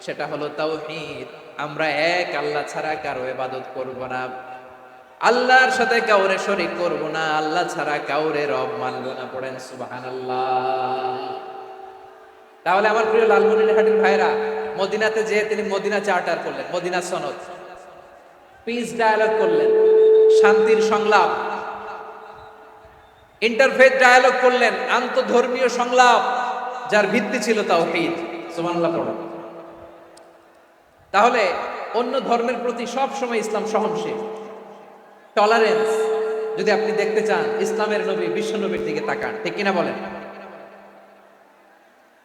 সেটা হলো তাওহীদ। আমরা এক আল্লাহ ছাড়া কারো ইবাদত করব না, আল্লাহর সাথে কাউরে শরীক করব না, আল্লাহ ছাড়া কাউরে রব মানব না। পড়েন সুবহানাল্লাহ। তাহলে আমার প্রিয় লালমনিরহাটের ভাইরা, মদিনাতে যে তিনি মদিনা চার্টার করলেন, মদিনা সনদ, পিস ডায়ালগ করলেন, শান্তির সংলাপ, ইন্টারফেথ ডায়ালগ করলেন, আন্তধর্মীয় সংলাপ, যার ভিত্তি ছিল তাওহীদ। সুবহানাল্লাহ পড়েন। তাহলে অন্য ধর্মের প্রতি সব সময় ইসলাম সহনশীল, টলারেন্স। যদি আপনি দেখতে চান ইসলামের নবী বিশ্ব নবীর দিকে তাকান, ঠিক কিনা বলেন?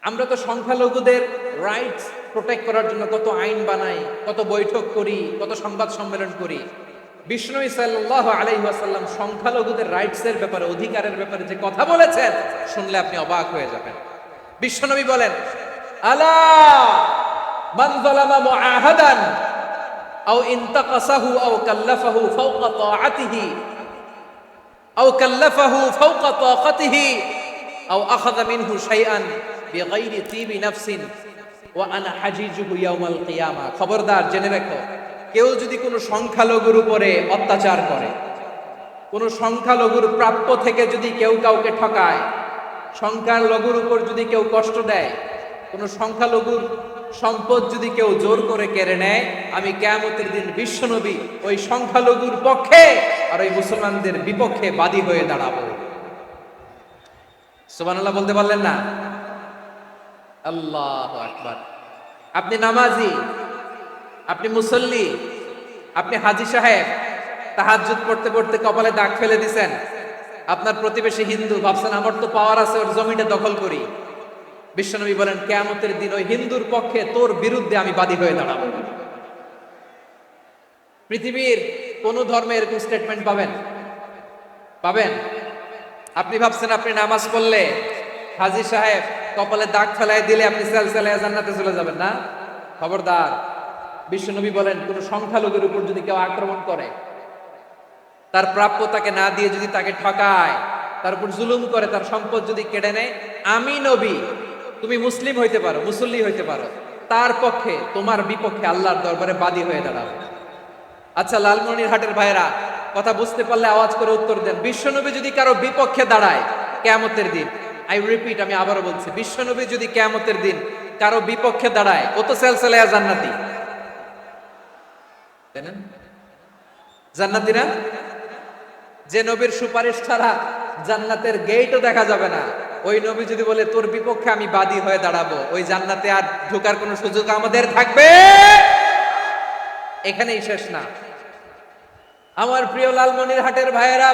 আমরা তো সংখ্যালঘুদের রাইটস প্রোটেক্ট করার জন্য কত আইন বানাই, কত বৈঠক করি, কত সংবাদ সম্মেলন করি। বিষ্ণু সাল্লাল্লাহু আলাইহি ওয়াসাল্লাম সংখ্যালঘুদের রাইটসের ব্যাপারে, অধিকারের ব্যাপারে যে কথা বলেছেন, শুনলে আপনি অবাক হয়ে যাবেন। বিশ্বনবী বলেন, আলা মান যালামা মুআহাদান আও ইনতাকাসাহু আও কাল্লাফাহু ফাওকা তাআতিহি আও কাল্লাফাহু ফাওকা তাকাতিহি আও আখাযা মিনহু শাইআন বিগাইরি তিবি নাফসিন ওয়া আনা হাজিজুহু ইয়াউমাল কিয়ামা। খবরদার, জেনে রাখো, কেউ যদি কোনো সংখ্যালঘুর উপরে অত্যাচার করে, কোনো সংখ্যালঘুর প্রাপ্য থেকে যদি কেউ কাউকে ঠকায়, সংখ্যালঘুর উপর যদি কেউ কষ্ট দেয়, কোনো সংখ্যালঘুর সম্পদ যদি কেউ জোর করে কেড়ে নেয়, আমি কিয়ামতের দিন বিশ্বনবী ওই সংখ্যালঘুর পক্ষে আর ওই মুসলমানদের বিপক্ষে বাদী হয়ে দাঁড়াবো। সুবহানাল্লাহ বলতে পারলেন না? আল্লাহু আকবার। আপনি নামাজি, আপনি মুসল্লি, আপনি হাজী সাহেব, তাহাজ্জুদ পড়তে পড়তে কপালে দাগ ফেলে দিছেন। আপনার প্রতিবেশী হিন্দু, ভাবছেন আমার তো পাওয়ার আছে, ওর জমিটা দখল করি। বিশ্বনবী বলেন কিয়ামতের দিন ওই হিন্দুর পক্ষে তোর বিরুদ্ধে আমি বাদী হয়ে দাঁড়াবো। পৃথিবীর কোন ধর্মে এরকম স্টেটমেন্ট পাবেন? পাবেন? আপনি ভাবছেন আপনি নামাজ পড়লে হাজী সাহেব কপালে দাগ ফেলাই দিলে আপনি সেলসেলায় জান্নাতে চলে যাবেন না? খবরদার। বিশ্বনবী বলেন কোন সংখ্যালঘুর উপর যদি কেউ আক্রমণ করে, তার প্রাপ্য তাকে না দিয়ে যদি তাকে ঠকায়, তার উপর জুলুম করে, তার সম্পদ যদি কেড়ে নেয়, আমি নবী, তুমি মুসলিম হইতে পারো, মুসল্লি হইতে পারো, তার পক্ষে তোমার বিপক্ষে আল্লাহর দরবারে বাদী হয়ে দাঁড়াবে। আচ্ছা লালমনিরহাটের ভাইরা, কথা বুঝতে পারলে আওয়াজ করে উত্তর দেন। বিশ্বনবী যদি কারো বিপক্ষে দাঁড়ায় কিয়ামতের দিন, আই রিপিট, আমি আবারও বলছি, বিশ্বনবী যদি কিয়ামতের দিন কারো বিপক্ষে দাঁড়ায়, ও তো সেলসেলায়া জান্নাতি, তাই না? জান্নাতি না? যে নবীর সুপারিশ ছাড়া জান্নাতের গেটও দেখা যাবে না, ওই নবী যদি বলে তোর বিপক্ষে আমি বাদী হয়ে দাঁড়াবো, ওই জান্নাতে আর ঢোকার কোনো সুযোগ আমাদের থাকবে? এখানেই শেষ না আমার প্রিয় লালমনিরহাটের ভাইয়েরা,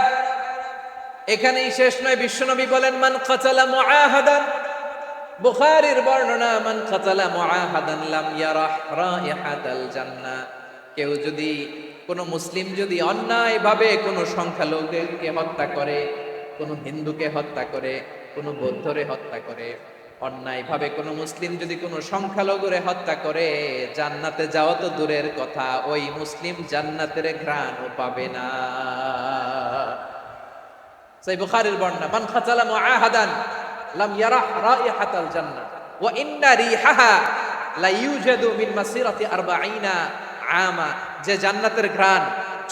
এখানেই শেষ নয়। বিশ্বনবী বলেন মান কাতালা মুআহাদান, বুখারীর বর্ণনা, মান কাতালা মুআহাদান লাম ইয়ারাহ রাইহাতাল জান্নাহ। কেউ যদি, কোন মুসলিম যদি অন্যায়ভাবে কোন সংখ্যালঘুকে হত্যা করে, কোন হিন্দুকে হত্যা করে, কোন বৌদ্ধরে হত্যা করে, অন্যায়ভাবে কোন মুসলিম যদি কোন সংখ্যালঘুরে হত্যা করে, জান্নাতে যাওয়া তো দূরের কথা, ওই মুসলিম জান্নাতের ঘ্রাণও পাবে না। সেই বুখারীর বর্ণনা, মান খাতালা মুআহাদান লাম ইয়ারাহ রাইহাতাল জান্নাহ ওয়া ইন্না রিহাহা লা ইউজাদু মিন মাসিরাতি 40 আমা। যে জান্নাতের ঘ্রাণ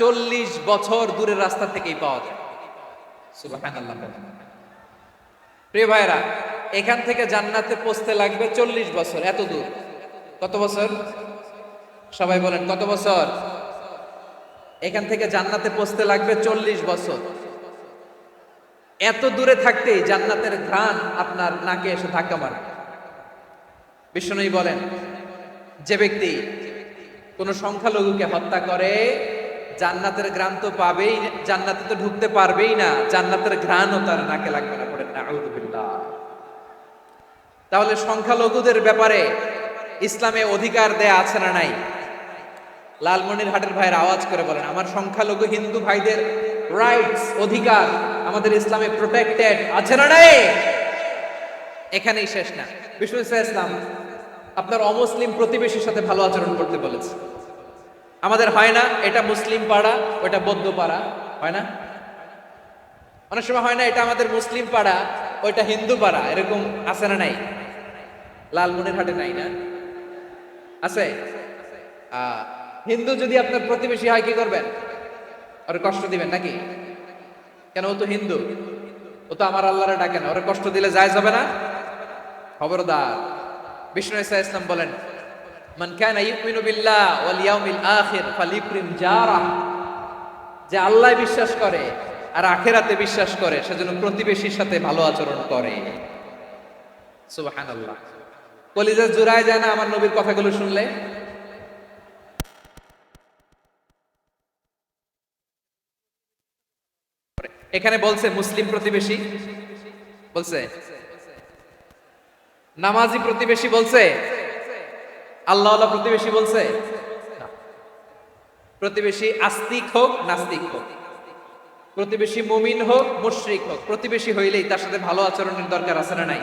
40 বছর দূরের রাস্তা থেকেই পাওয়া যায়। সুবহানাল্লাহ। প্রিয় ভাইরা, এখান থেকে জান্নাতে পৌঁছতে লাগবে 40 বছর। এত দূর। কত বছর? সবাই বলেন কত বছর? এখান থেকে জান্নাতে পৌঁছতে লাগবে 40 বছর। এত দূরে থাকতেই জান্নাতের ঘ্রাণ আপনার নাকে এসে ধাক্কা মারবে। বিশ্বনবী বলেন যে ব্যক্তি কোন সংখ্যালঘুকে হত্যা করে, জান্নাতের ঘ্রাণ তো পাবেই, জান্নাতে তো ঢুকতে পারবেই না, জান্নাতের ঘ্রাণও তার নাকে লাগবে না। পড়েন নাউযুবিল্লাহ। তাহলে সংখ্যালঘুদের ব্যাপারে ইসলামে অধিকার দেয়া আছে না নাই? লালমনিরহাটের ভাইয়ের আওয়াজ করে বলেন আমার সংখ্যালঘু হিন্দু ভাইদের রাইটস, অধিকার আমাদের ইসলামে প্রোটেক্টেড আছে না নাই? এখানেই শেষ না। বিষ্ণু ইসলাম আপনার অমুসলিম প্রতিবেশীর সাথে ভালো আচরণ করতে বলেছে। আমাদের হয় না, এটা মুসলিম পাড়া, ওটা বৌদ্ধ পাড়া, হয় না? অনেক সময় হয় না, এটা আমাদের মুসলিম পাড়া, ওইটা হিন্দু পাড়া, এরকম আছে না নাই? লালমনিরহাটে নাই না? আছে? হিন্দু যদি আপনার প্রতিবেশী হয় কি করবেন? ওরে কষ্ট দিবেন নাকি? কেন? ও তো হিন্দু, ও তো আমার আল্লাহরে ডাকে না, ওরে কষ্ট দিলে জায়েজ হবে না? খবরদার। বিষ্ণু ইসলাম বলেন মান কানা ইউমিনু বিল্লাহ ওয়াল ইয়াউমিল আখির ফালিউকরিম জারাহ। যে আল্লাহ বিশ্বাস করে আর আখিরাতে বিশ্বাস করে, সেজন্য প্রতিবেশীর সাথে ভালো আচরণ করে। সুবহানাল্লাহ। কলিজা জুড়ায় যায় না আমার নবীর কথাগুলো শুনলে? এখানে বলছে মুসলিম প্রতিবেশী বলছে, নামাজি প্রতিবেশী বলছে, আল্লাহওয়ালা প্রতিবেশী বলছে? প্রতিবেশী আস্তিক হোক নাস্তিক হোক, প্রতিবেশী মুমিন হোক মুশরিক হোক, প্রতিবেশী হইলেই তার সাথে ভালো আচরণের দরকার আছে না নাই?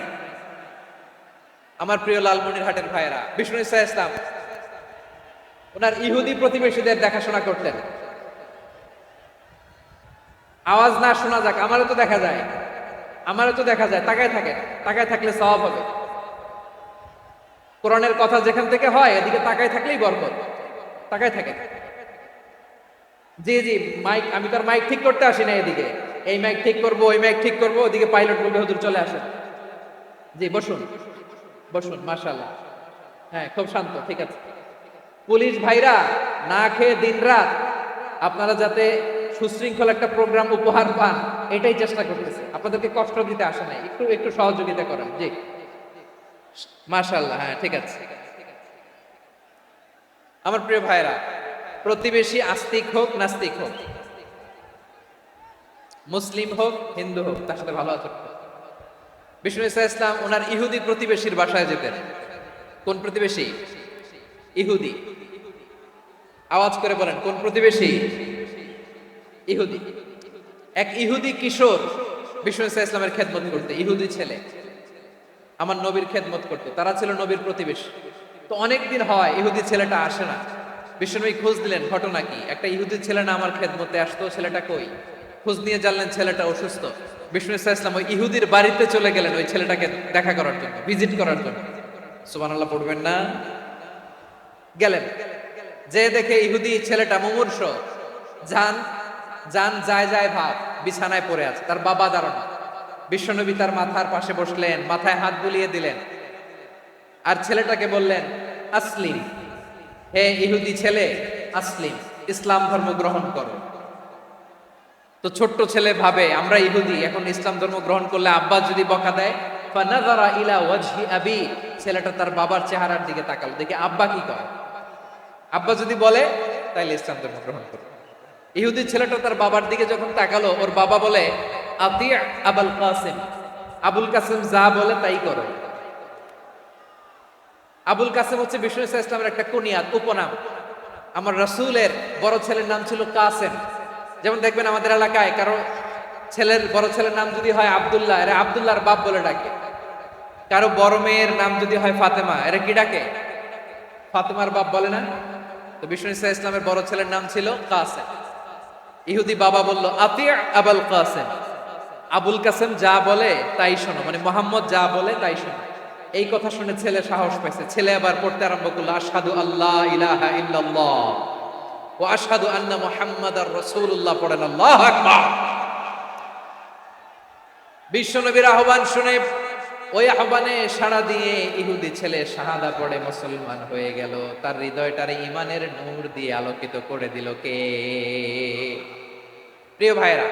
আমার প্রিয় লালমনিরহাটের ভাইয়েরা, বিষ্ণু ইসলাম ওনার ইহুদি প্রতিবেশীদের দেখাশোনা করতেন। আওয়াজ না শোনা যাক, আমারও তো দেখা যায়, আমারও তো দেখা যায়, তাকায় থাকেন, তাকায় থাকলে সওয়াব হবে। কোরআনের কথা যেখান থেকে হয় এদিকে তাকায় থাকলেই বরকত। তাকায় থাকেন। জি জি, মাইক, আমি তো আর মাইক ঠিক করতে আসি না এদিকে, এই মাইক ঠিক করবো, ওই মাইক ঠিক করবো, ওদিকে পাইলট বলবে হুজুর চলে আসেন। জি বসুন, বসুন, মাশাআল্লাহ। হ্যাঁ, খুব শান্ত, ঠিক আছে। পুলিশ ভাইরা না খেয়ে দিনরাত আপনারা যাতে সুশৃঙ্খল একটা প্রোগ্রাম উপহার পান, এটাই চেষ্টা করতেছে। আপনাদেরকে কষ্ট দিতে আসে নাই, একটু একটু সহযোগিতা করেন। জি, মাশাআল্লাহ, হ্যাঁ ঠিক আছে। আমার প্রিয় ভাইরা, প্রতিবেশী আস্তিক হোক নাস্তিক হোক, মুসলিম হোক হিন্দু হোক, তার সাথে ভালো আচরণ করতে হবে। বিষ্ণু ইসা ইসলাম ওনার ইহুদি প্রতিবেশীর বাসায় যেতেন। কোন প্রতিবেশী? ইহুদি। আওয়াজ করে বলেন, কোন প্রতিবেশী? ইহুদি। এক ইহুদি কিশোর বিষ্ণু ইসা ইসলামের খেদমত করতে, ইহুদি ছেলে আমার নবীর খেদমত করতো, তারা ছিল নবীর প্রতিবেশী। তো অনেক দিন হয় ইহুদি ছেলেটা আসে না। বিশ্বনবী খোঁজ দিলেন, ঘটনা কি? একটা ইহুদি ছেলে না আমার খেদমতে আসতো, ছেলেটা কই? খোঁজ নিয়ে জানলেন ছেলেটা অসুস্থ। বিষ্ণু ইসা ইসলাম ওই ইহুদির বাড়িতে চলে গেলেন ওই ছেলেটাকে দেখা করার জন্য, ভিজিট করার জন্য। সুবহানাল্লাহ পড়বেন না? গেলেন, যে দেখে ইহুদি ছেলেটা মুমূর্ষ, জান জান যায় যায় ভাব, বিছানায় পড়ে আছে, তার বাবা দাঁড়ানো। বিশ্বনবী তার মাথার পাশে বসলেন, মাথায় হাত বুলিয়ে দিলেন, আর ছেলেটাকে বললেন, আসলিম, হে ইহুদি ছেলে, আসলিম, ইসলাম ধর্ম গ্রহণ করো। তো ছোট্ট ছেলে ভাবে আমরা ইহুদি, এখন ইসলাম ধর্ম গ্রহণ করলে আব্বা যদি বকা দেয়, ফানাযারা ইলা ওয়াজহি আবি, ছেলেটা তার বাবার চেহারার দিকে তাকালো, দেখে আব্বা কি করে। আব্বা যদি বলে তাইলে ইসলাম ধর্ম গ্রহণ করো। ইহুদি ছেলেটা তার বাবার দিকে যখন তাকালো, ওর বাবা বলে, আতি আবুল কাসিম, আবুল কাসিম যা বলে তাই করো। আবুল কাসিম হচ্ছে বিষ্ণু ইসা ইসলামের একটা কুনিয়াত, উপনাম। আমার রাসূলের বড় ছেলের নাম ছিল কাসেম। যেমন দেখবেন আমাদের এলাকায় কারো ছেলের বড় ছেলের নাম যদি হয় আব্দুল্লাহ, এরা আব্দুল্লাহর বাপ বলে ডাকে। কারো বড় মেয়ের নাম যদি হয় ফাতেমা, এরা কি ডাকে? ফাতেমার বাপ বলে না? তো বিষ্ণু ইসা ইসলামের বড় ছেলের নাম ছিল কাসেম। ইহুদি বাবা বলল, আতি আবুল কাসেম, আবুল কাসেম যা বলে তাই শোনো, মানে মোহাম্মদ যা বলে তাই শোনো। এই কথা শুনে ছেলে সাহস পাইছে, ছেলে আবার পড়তে আরম্ভ করলো, আশহাদু আল্লাহ ইলাহা ইল্লাল্লাহ ওয়া আশহাদু আন্না মুহাম্মাদার রাসূলুল্লাহ, পড়েন আল্লাহু আকবার। বিশ্বনবীর আহ্বান শুনে ওই আহ্বানে সাড়া দিয়ে ইহুদি ছেলে শাহাদা পড়ে মুসলমান হয়ে গেল। তার হৃদয়টারে ঈমানের নূর দিয়ে আলোকিত করে দিল কে? প্রিয় ভাইরা,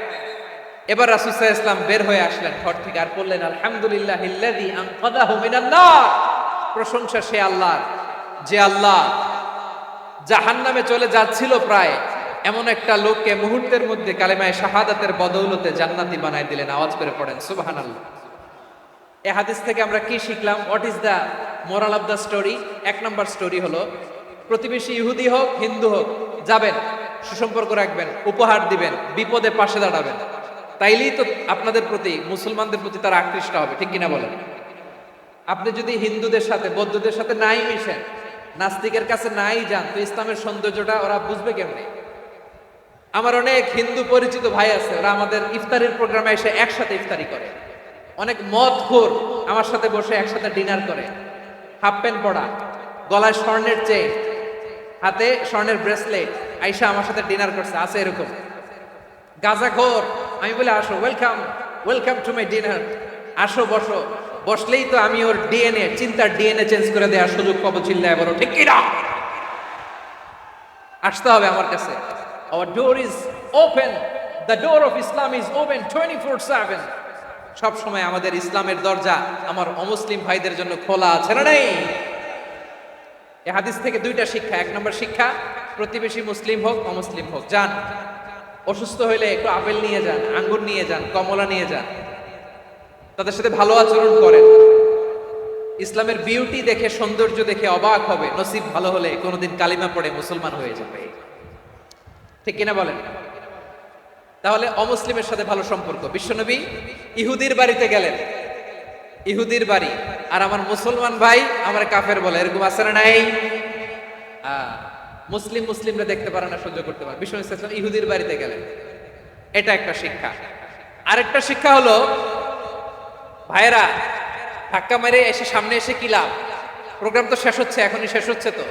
এবার রাসূল সাল্লাল্লাহু আলাইহি ওয়াসাল্লাম বের হয়ে আসলেন ঘর থেকে, আর বললেন, আলহামদুলিল্লাহিল্লাযী আনকাযাহু মিনান নার, প্রশংসা সে আল্লাহর, যে আল্লাহ জাহান্নামে চলে যাচ্ছিল প্রায় এমন একটা লোককে মুহূর্তের মধ্যে কালেমায়ে শাহাদাতের বদৌলতে জান্নাতি বানায় দিলেন। আওয়াজ করে পড়েন সুবহানাল্লাহ। এই হাদিস থেকে আমরা কি শিখলাম? What is the moral of the story? এক নম্বর স্টোরি হলো, প্রতিবেশী ইহুদি হোক হিন্দু হোক, যাবেন, সুসম্পর্ক রাখবেন, উপহার দিবেন, বিপদে পাশে দাঁড়াবেন, তাইলেই তো আপনাদের প্রতি, মুসলমানদের প্রতি তারা আকৃষ্ট হবে, ঠিক কিনা বলেন? আপনি যদি হিন্দুদের সাথে বৌদ্ধদের সাথে নাই মিশেন, নাস্তিকের কাছে নাই যান, তো ইসলামের সৌন্দর্যটা ওরা বুঝবে কেমনে? আমার অনেক হিন্দু পরিচিত ভাই আছে, ওরা আমাদের ইফতারির প্রোগ্রামে এসে একসাথে ইফতারি করে। অনেক মদখোর আমার সাথে বসে একসাথে ডিনার করে, হাফ প্যান্ট পরা, গলায় স্বর্ণের চেইন, হাতে স্বর্ণের ব্রেসলেট, আইসা আমার সাথে ডিনার করছে, আছে এরকম। গাঁজাখোর, আমি বলে আসো, welcome welcome to my dinner, আসো বসো, বসলেই তো আমি ওর ডিএনএ, চিন্তার ডিএনএ চেঞ্জ করে দেওয়ার সুযোগ পাবো, চিল্লায় বলো ঠিক কিনা? আসতে হবে আমার কাছে। Our door is open, the door of Islam is open 24/7। সব সময় আমাদের ইসলামের দরজা আমার অমুসলিম ভাইদের জন্য খোলা আছে না নাই? এই হাদিস থেকে দুইটা শিক্ষা। এক নম্বর শিক্ষা, প্রতিবেশী মুসলিম হোক অমুসলিম হোক, যান, অসুস্থ হইলে একটু আপেল নিয়ে যান, আঙ্গুর নিয়ে যান, কমলা নিয়ে যান, তাদের সাথে ভালো আচরণ করেন। ইসলামের বিউটি দেখে, সৌন্দর্য দেখে অবাক হবে, নসিব ভালো হলে কোনোদিন কালিমা পড়ে মুসলমান হয়ে যাবে, ঠিক কিনা বলেন? তাহলে অমুসলিমের সাথে ভালো সম্পর্ক। বিশ্বনবী ইহুদির বাড়িতে গেলেন, ইহুদির বাড়ি, আর আমার মুসলমান ভাই আমার কাফের বলে, এরকম আছে না নাই? মুসলিম মুসলিমরা দেখতে পারে না, সহ্য করতে পারে। বিশ্বনবী সাল্লাল্লাহু আলাইহি ওয়াসাল্লাম ইহুদির বাড়িতে গেলেন, এটা একটা শিক্ষা। আরেকটা শিক্ষা হলো, ভাইরা ধাক্কা মেরে এসে সামনে এসে কি লাভ? প্রোগ্রাম তো শেষ হচ্ছে, এখনই শেষ হচ্ছে। তো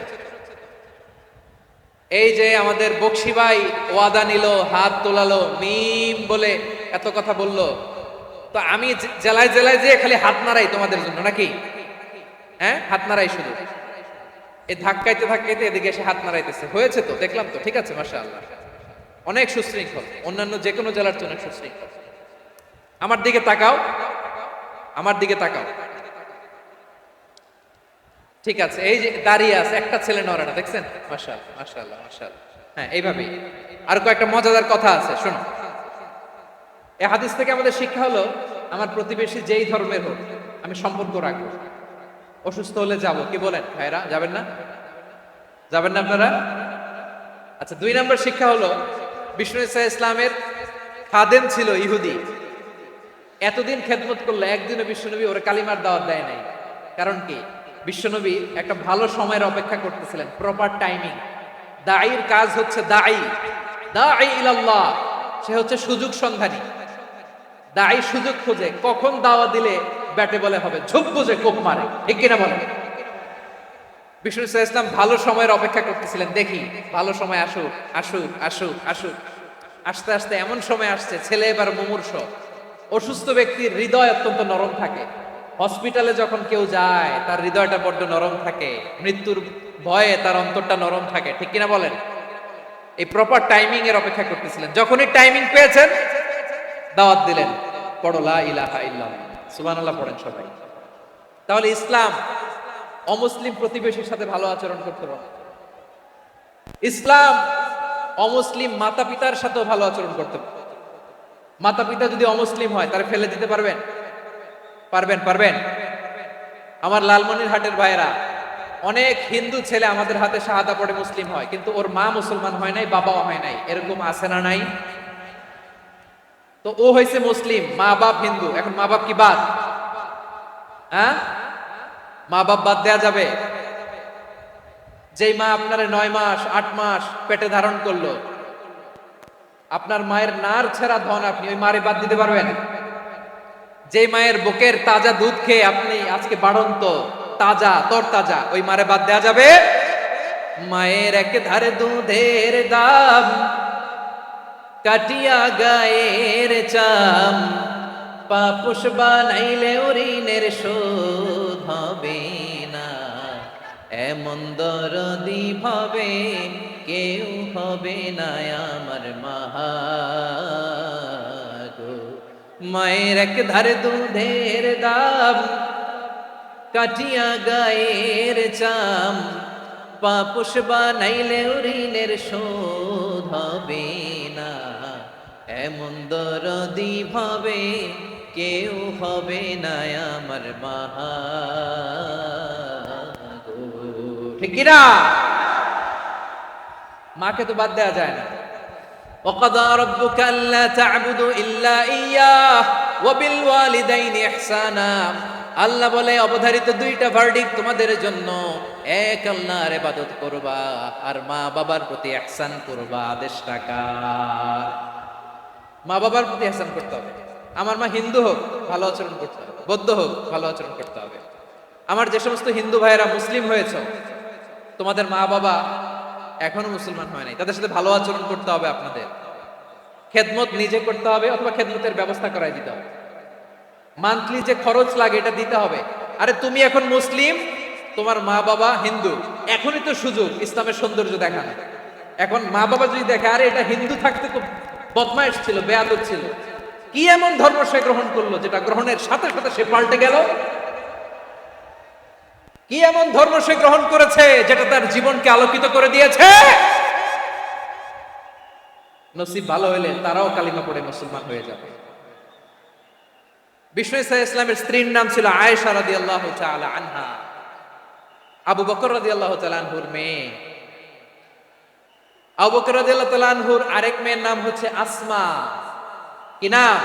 এই যে আমাদের বকশি ভাই ওয়াদা নিল, হাত তোলালো, মিম বলে এত কথা বললো, তো আমি জেলায় জেলায় যে খালি হাত নাড়াই তোমাদের জন্য নাকি? হ্যাঁ, হাত নাড়াই শুধু, এই ধাক্কাইতে ধাক্কাইতে এদিকে এসে হাত নাড়াইতেছে, হয়েছে তো দেখলাম তো, ঠিক আছে মাশাআল্লাহ, অনেক সুশৃঙ্খল, অন্যান্য যে কোনো জেলার চেয়ে অনেক সুশৃঙ্খল। আমার দিকে তাকাও, আমার দিকে তাকাও। ঠিক আছে, এই যে দাঁড়িয়ে আছে একটা ছেলে নড়ে না, দেখছেন? মাশাআল্লাহ মাশাআল্লাহ মাশাআল্লাহ। হ্যাঁ, এইভাবেই। আর কয়েকটা মজাদার কথা আছে, শোনো। এই হাদিস থেকে আমাদের শিক্ষা হলো, আমার প্রতিবেশী যেই ধর্মের হোক আমি সম্পর্ক রাখবো। অসুস্থ হলে যাব, কি বলেন ভাইরা? যাবেন না? যাবেন না আপনারা? আচ্ছা, 2 নম্বর শিক্ষা হলো, বিষ্ণু ঈসা ইসলামের খাদেম ছিল ইহুদি। এতদিন খেদমত করলো, একদিনও বিশ্বনবী ওরে কালিমার দাওয়াত দেয় নাই। কারণ কি? বিশ্বনবী একটা ভালো সময়ের অপেক্ষা করতেছিলেন, প্রপার টাইমিং। দাঈর কাজ হচ্ছে দাঈ ইলাল্লাহ, সে হচ্ছে সুযোগ সন্ধানী। দাঈ সুযোগ খোঁজে, কখন দাওয়া দিলে ব্যাটে বলে হবে, ঝোপ বুঝে কোপ মারে, ঠিক কিনা বলেন? বিষ্ণু ঈসা ইসলাম ভালো সময়ের অপেক্ষা করতেছিলেন, দেখি ভালো সময় আসুক আসুক আসুক আসুক। আস্তে আস্তে এমন সময় আসছে, ছেলে এবার মুমূর্ষ। অসুস্থ ব্যক্তির হৃদয় অত্যন্ত নরম থাকে। হসপিটালে যখন কেউ যায় তার হৃদয়টা বড্ড নরম থাকে, মৃত্যুর ভয়ে তার অন্তরটা নরম থাকে, ঠিক কিনা বলেন? এই প্রপার টাইমিং এর অপেক্ষা করতেছিলেন। যখনই টাইমিং পেয়েছেন, দাওয়াত দিলেন, পড়ো লা ইলাহা ইল্লাল্লাহ, সুবহানাল্লাহ পড়েন সবাই। তাহলে ইসলাম অমুসলিম প্রতিবেশীর সাথে ভালো আচরণ করতে পারে। ইসলাম অমুসলিম মাতা পিতার সাথেও ভালো আচরণ করতে পারে। মাতা পিতা যদি অমুসলিম হয়, তারা ফেলে দিতে পারবেন? পারবেন? পারবেন? আমার লালমনিরহাটের ভাইয়েরা, অনেক হিন্দু ছেলে আমাদের হাতে শাহাদা পড়ে মুসলিম হয়, কিন্তু ওর মা মুসলমান হয় নাই, বাবাও হয় নাই। এরকম আছে না নাই? তো ও হয়েছে মুসলিম, মা বাপ হিন্দু, এখন মা বাপ কি বাদ? হ্যাঁ, মা বাপ বাদ দেয়া যাবে? যেই মা আপনার 9 মাস 8 মাস পেটে ধারণ করলো, আপনার মায়ের নার ছেঁড়া ধন, আপনি ওই মারে বাদ দিতে পারবেন? যে মায়ের বুকের তাজা দুধ খেয়ে আপনি আজকে বাড়ন্ত তাজা তরতাজা, ওই মারে বাদ দেয়া যাবে? মায়ের এক ধারে দুধের দাম, কাটিয়া গায়ের চাম, পাপুষ বানাইলে ঋণের শোধ হবে না। এমন দরদি ভাবে কেউ হবে না আমার মা গো। মায়ের এক ধারে দুধের দাম, কাটিয়া গায়ের চাম, পাপুষ বানাইলে ঋণের শোধ হবে না। এমন দরদি ভাবে কেউ হবে না আমার মা গো, ঠিক কিনা? মাকে তো বাদ দেওয়া যায় না। وقضى ربك ألا تعبدوا إلا إياه وبالوالدين إحسانا। আল্লাহ বলে, অবধারিত 2টা ভার্ডিক্ট তোমাদের জন্য, এক আল্লাহর ইবাদত করবা আর মা বাবার প্রতি ইহসান করবা। আদেশটা কার? মা বাবার প্রতি ইহসান করতে হবে। আমার মা হিন্দু হোক, ভালো আচরণ করতে হবে, বৌদ্ধ হোক, ভালো আচরণ করতে হবে। আমার যে সমস্ত হিন্দু ভাইয়েরা মুসলিম হয়েছে, তোমাদের মা বাবা এখনো মুসলমান হয় নাই, তাদের সাথে ভালো আচরণ করতে হবে। আপনাদের খেদমত নিজে করতে হবে, অথবা খেদমতের ব্যবস্থা করাই দিতে হবে। মান্থলি যে খরচ লাগে এটা দিতে হবে। আরে তুমি এখন মুসলিম, তোমার মা বাবা হিন্দু, এখনই তো সুযোগ ইসলামের সৌন্দর্য দেখানো। এখন মা বাবা যদি দেখে, আরে এটা হিন্দু থাকতে খুব বদমাইশ ছিল, বেয়াদব ছিল, কি এমন ধর্ম সে গ্রহণ করলো যেটা গ্রহণের সাথে সাথে সে পাল্টে গেল? কি এমন ধর্ম সে গ্রহণ করেছে যেটা তার জীবনকে আলোকিত করে দিয়েছে? নসিব ভালো হলে তারাও কালিমা পড়ে মুসলমান হয়ে যাবে। বিষ্ণু ঈসা ইসলামের স্ত্রীর নাম ছিল আয়েশা রাদিয়াল্লাহু তাআলা আনহা, আবু বকর রাদিয়াল্লাহু তাআলা আনহুর মেয়ে। আবু বকর রাদিয়াল্লাহু তাআলা আনহুর আরেক মেয়ের নাম হচ্ছে আসমা। কি নাম?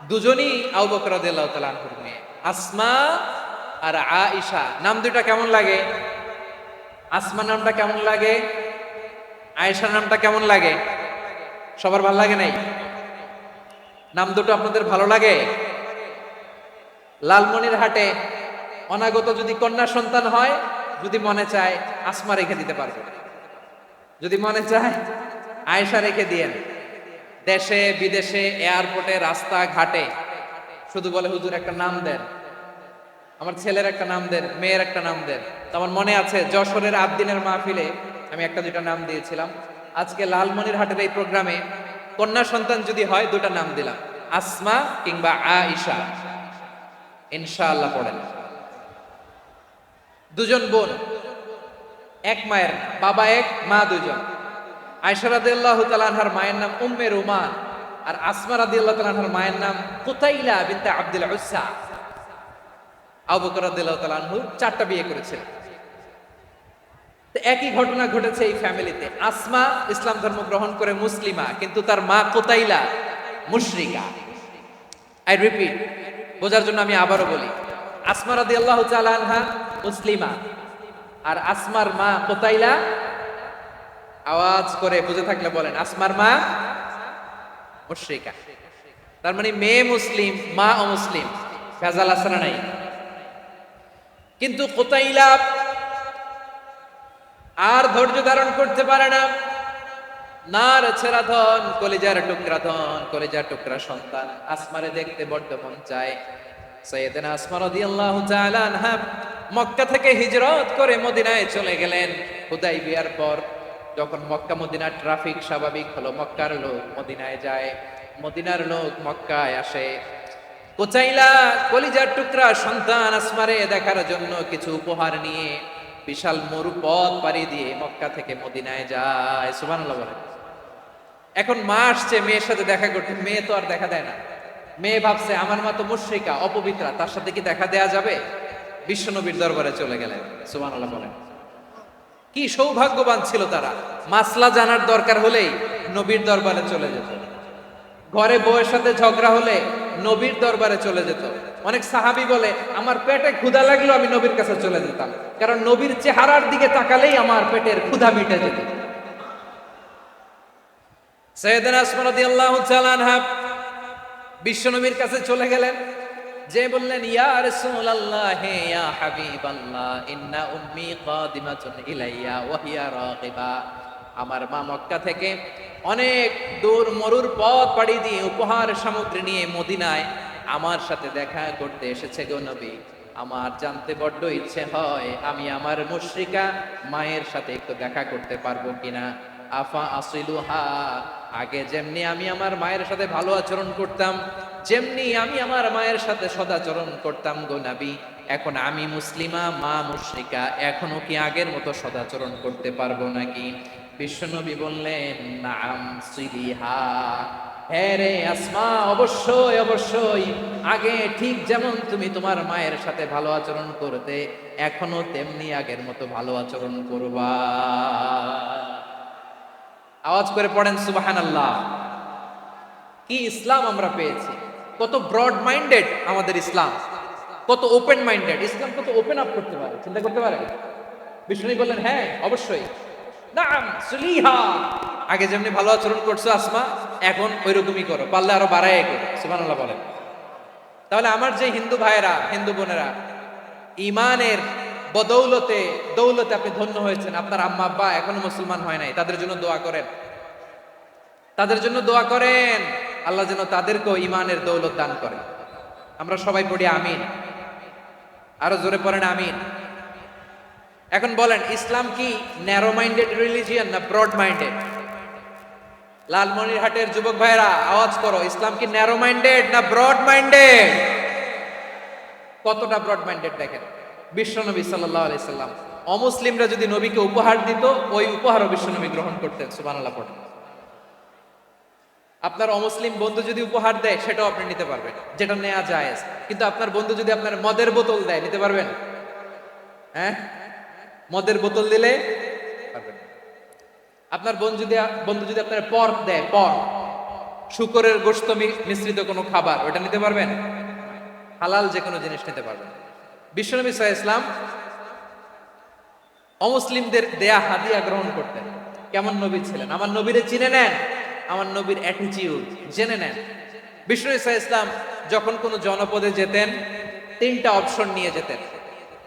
দুজনই আবু বকর রাদিয়াল্লাহু তাআলা আনহুর মেয়ে, আসমা আর আয়েশা। নাম দুইটা কেমন লাগে? আসমা নামটা কেমন লাগে? আয়েশা নামটা কেমন লাগে? সবার ভালো লাগে নাই? নাম দুটো আপনাদের ভালো লাগে? লালমনিরহাটে অনাগত যদি কন্যা সন্তান হয়, যদি মনে চায় আসমা রেখে দিতে পারবে, যদি মনে চায় আয়েশা রেখে দিয়েন। দেশে বিদেশে এয়ারপোর্টে রাস্তা ঘাটে শুধু বলে, হুজুর একটা নাম দেন, আমার ছেলের একটা নাম দেন, মেয়ের একটা নাম দেন। তো আমার মনে আছে যশোরের আবদিনের মাহফিলে আমি একটা দুইটা নাম দিয়েছিলাম। আজকে লালমনিরহাটের এই প্রোগ্রামে কন্যা সন্তান যদি হয় দুটা নাম দিলাম, আসমা কিংবা আয়েশা। ইনশাআল্লাহ পড়েন। দুজন বোন, এক মায়ের, বাবা এক, মা দুজন। আয়েশা রাদিয়াল্লাহু তাআলা আনহার মায়ের নাম উম্মে রুমান, আর আসমা রাদিয়াল্লাহু তাআলা আনহার মায়ের নাম কুতাইলা বিনতে আব্দুল উজ্জা। আবু বকর রাদিয়াল্লাহু তাআলা আনহু 4টা বিয়ে করেছিলেন। তো একই ঘটনা ঘটেছে এই ফ্যামিলিতে। আসমা ইসলাম ধর্ম গ্রহণ করে মুসলিমা, কিন্তু তার মা কুতাইলা মুশরিকা। আই রিপিট, বোঝার জন্য আমি আবারও বলি, আসমা রাদিয়াল্লাহু তাআলা আনহা মুসলিমা, আর আসমার মা কুতাইলা, আওয়াজ করে বুঝে থাকলে বলেন, আসমার মা মুশরিকা। তার মানে মেয়ে মুসলিম, মা অমুসলিম। ভেজাল আছে না নাই? কিন্তু কুতাইলা আর ধৈর্য ধারণ করতে পারে না। নার ছেড়া ধন, কলিজার টুকরা ধন, কলিজার টুকরা সন্তান। আসমারে দেখতে বড্ড মন চায়। সাইয়েদনা আসমা রাদিয়াল্লাহু তাআলা আনহা মক্কা থেকে হিজরত করে মদিনায় চলে গেলেন। হুদাইবিয়ার পর যখন মক্কা মদিনার ট্রাফিক স্বাভাবিক হলো, মক্কার লোক মদিনায় যায়, মদিনার লোক মক্কায় আসে। কুতাইলা কলিজার টুকরা সন্তান আসমারে দেখার জন্য কিছু উপহার নিয়ে বিশাল মরু পথ পাড়ি দিয়ে মক্কা থেকে মদিনায় যায়। সুবহানাল্লাহ বলেন। এখন মা আসছে মেয়ের সাথে দেখা করতে, মেয়ে তো আর দেখা দেয় না। মেয়ে ভাবছে আমার মা তো মুশরিকা, অপবিত্রা, তার সাথে কি দেখা দেয়া যাবে? বিশ্বনবীর দরবারে চলে গেলেন। সুবহানাল্লাহ বলেন। কি সৌভাগ্যবান ছিল তারা, মাসলা জানার দরকার হলেই নবীর দরবারে চলে যেত। ঘরে বউয়ের সাথে ঝগড়া হলে নবীর দরবারে চলে যেত। অনেক সাহাবী বলে, আমার পেটে ক্ষুধা লাগলো আমি নবীর কাছে চলে যেতাম, কারণ নবীর চেহারার দিকে তাকালেই আমার পেটের ক্ষুধা মিটে যেত। সাইয়েদনা আসমা রাদিয়াল্লাহু তাআলা আনহা বিশ্বনবীর কাছে চলে গেলেন, যে বললেন, ইয়া রাসূলুল্লাহ, ইয়া হাবিবাল্লাহ, ইন্না উম্মি কাদিমাতুন ইলাইয়া ওয়া হিয়া রাগিবা। আমার মা মক্কা থেকে অনেক দূর মরুর পথ পাড়ি দিয়ে উপহার সামগ্রী নিয়ে মদিনায় আমার সাথে দেখা করতে এসেছে গো নবী। আমার জানতে বড্ড ইচ্ছে হয় আমি আমার মুশরিকা মায়ের সাথে একটু দেখা করতে পারবো কিনা। আফা আসিলুহা, আগে যেমনি আমি আমার মায়ের সাথে ভালো আচরণ করতাম, যেমনি আমি আমার মায়ের সাথে সদাচরণ করতাম গো নবী, এখন আমি মুসলিমা, মা মুশরিকা, এখনো কি আগের মতো সদাচরণ করতে পারবো নাকি? বিশ্বনবী বললেন, নাম সিলিহা, হ্যাঁ রে আসমা, অবশ্যই অবশ্যই, আগে ঠিক যেমন তুমি তোমার মায়ের সাথে ভালো আচরণ করতে, এখনো তেমনি আগের মতো ভালো আচরণ করবা। আওয়াজ করে পড়েন সুবহানাল্লাহ। কি ইসলাম আমরা পেয়েছি! কত ব্রড মাইন্ডেড আমাদের ইসলাম, কত ওপেন মাইন্ডেড ইসলাম, কত ওপেন আপ করতে পারে, চিন্তা করতে পারে। বিষ্ণু বললেন, হ্যাঁ অবশ্যই, নাম সুলিহা, আগে যেমনি ভালো আচরণ করছো আসমা, এখন ওইরকমই করো, পারলে আরো বাড়ায় করো। সুবহানাল্লাহ বলেন। তাহলে আমার যে হিন্দু ভাইয়েরা, হিন্দু বোনেরা, ইমানের বদৌলতে দৌলতে আপনি ধন্য হয়েছেন, আপনার আম্মা আব্বা এখনো মুসলমান হয় নাই, তাদের জন্য দোয়া করেন, তাদের জন্য দোয়া করেন, আল্লাহ যেন তাদেরকেও ইমানের দৌলত দান করে। আমরা সবাই পড়ি আমিন, আরো জোরে পড়েন আমিন। এখন বলেন, ইসলাম কি ন্যারো মাইন্ডেড রিলিজিয়ান না ব্রড মাইন্ডেড? লালমনিরহাটের যুবক ভাইরা আওয়াজ করো, ইসলাম কি ন্যারো মাইন্ডেড না ব্রড মাইন্ডেড? কতটা ব্রড মাইন্ডেড দেখেন। বিশ্বনবী সাল্লাল্লাহু আলাইহি সাল্লাম অমুসলিমরা যদি নবীকে উপহার দিত, ওই উপহারও বিশ্বনবী গ্রহণ করতেন। সুবহানাল্লাহ পড়েন। আপনার অমুসলিম বন্ধু যদি উপহার দেয়, সেটাও আপনি নিতে পারবেন, যেটা নেওয়া যায়। কিন্তু আপনার বন্ধু যদি আপনার মদের বোতল দেয়, নিতে পারবেন? হ্যাঁ, মদের বোতল দিলে পারবেন। আপনার বন্ধু যদি আপনার পর্ক দেয়, পর্ক, শুকরের গোশত মিশ্রিত কোনো খাবার, ওটা নিতে পারবেন? হালাল যে কোনো জিনিস নিতে পারবেন। বিশ্বনবী সাল্লাল্লাহু আলাইহি ওয়াসাল্লাম অমুসলিমদের দেয়া হাদিয়া গ্রহণ করতেন। কেমন নবী ছিলেন! আমার নবীরে চিনে নেন, আমার নবীর অ্যাটিটিউড জেনে নেন। বিশ্বনবী সাল্লাল্লাহু আলাইহি ওয়াসাল্লাম যখন কোনো জনপদে যেতেন, 3টা অপশন নিয়ে যেতেন।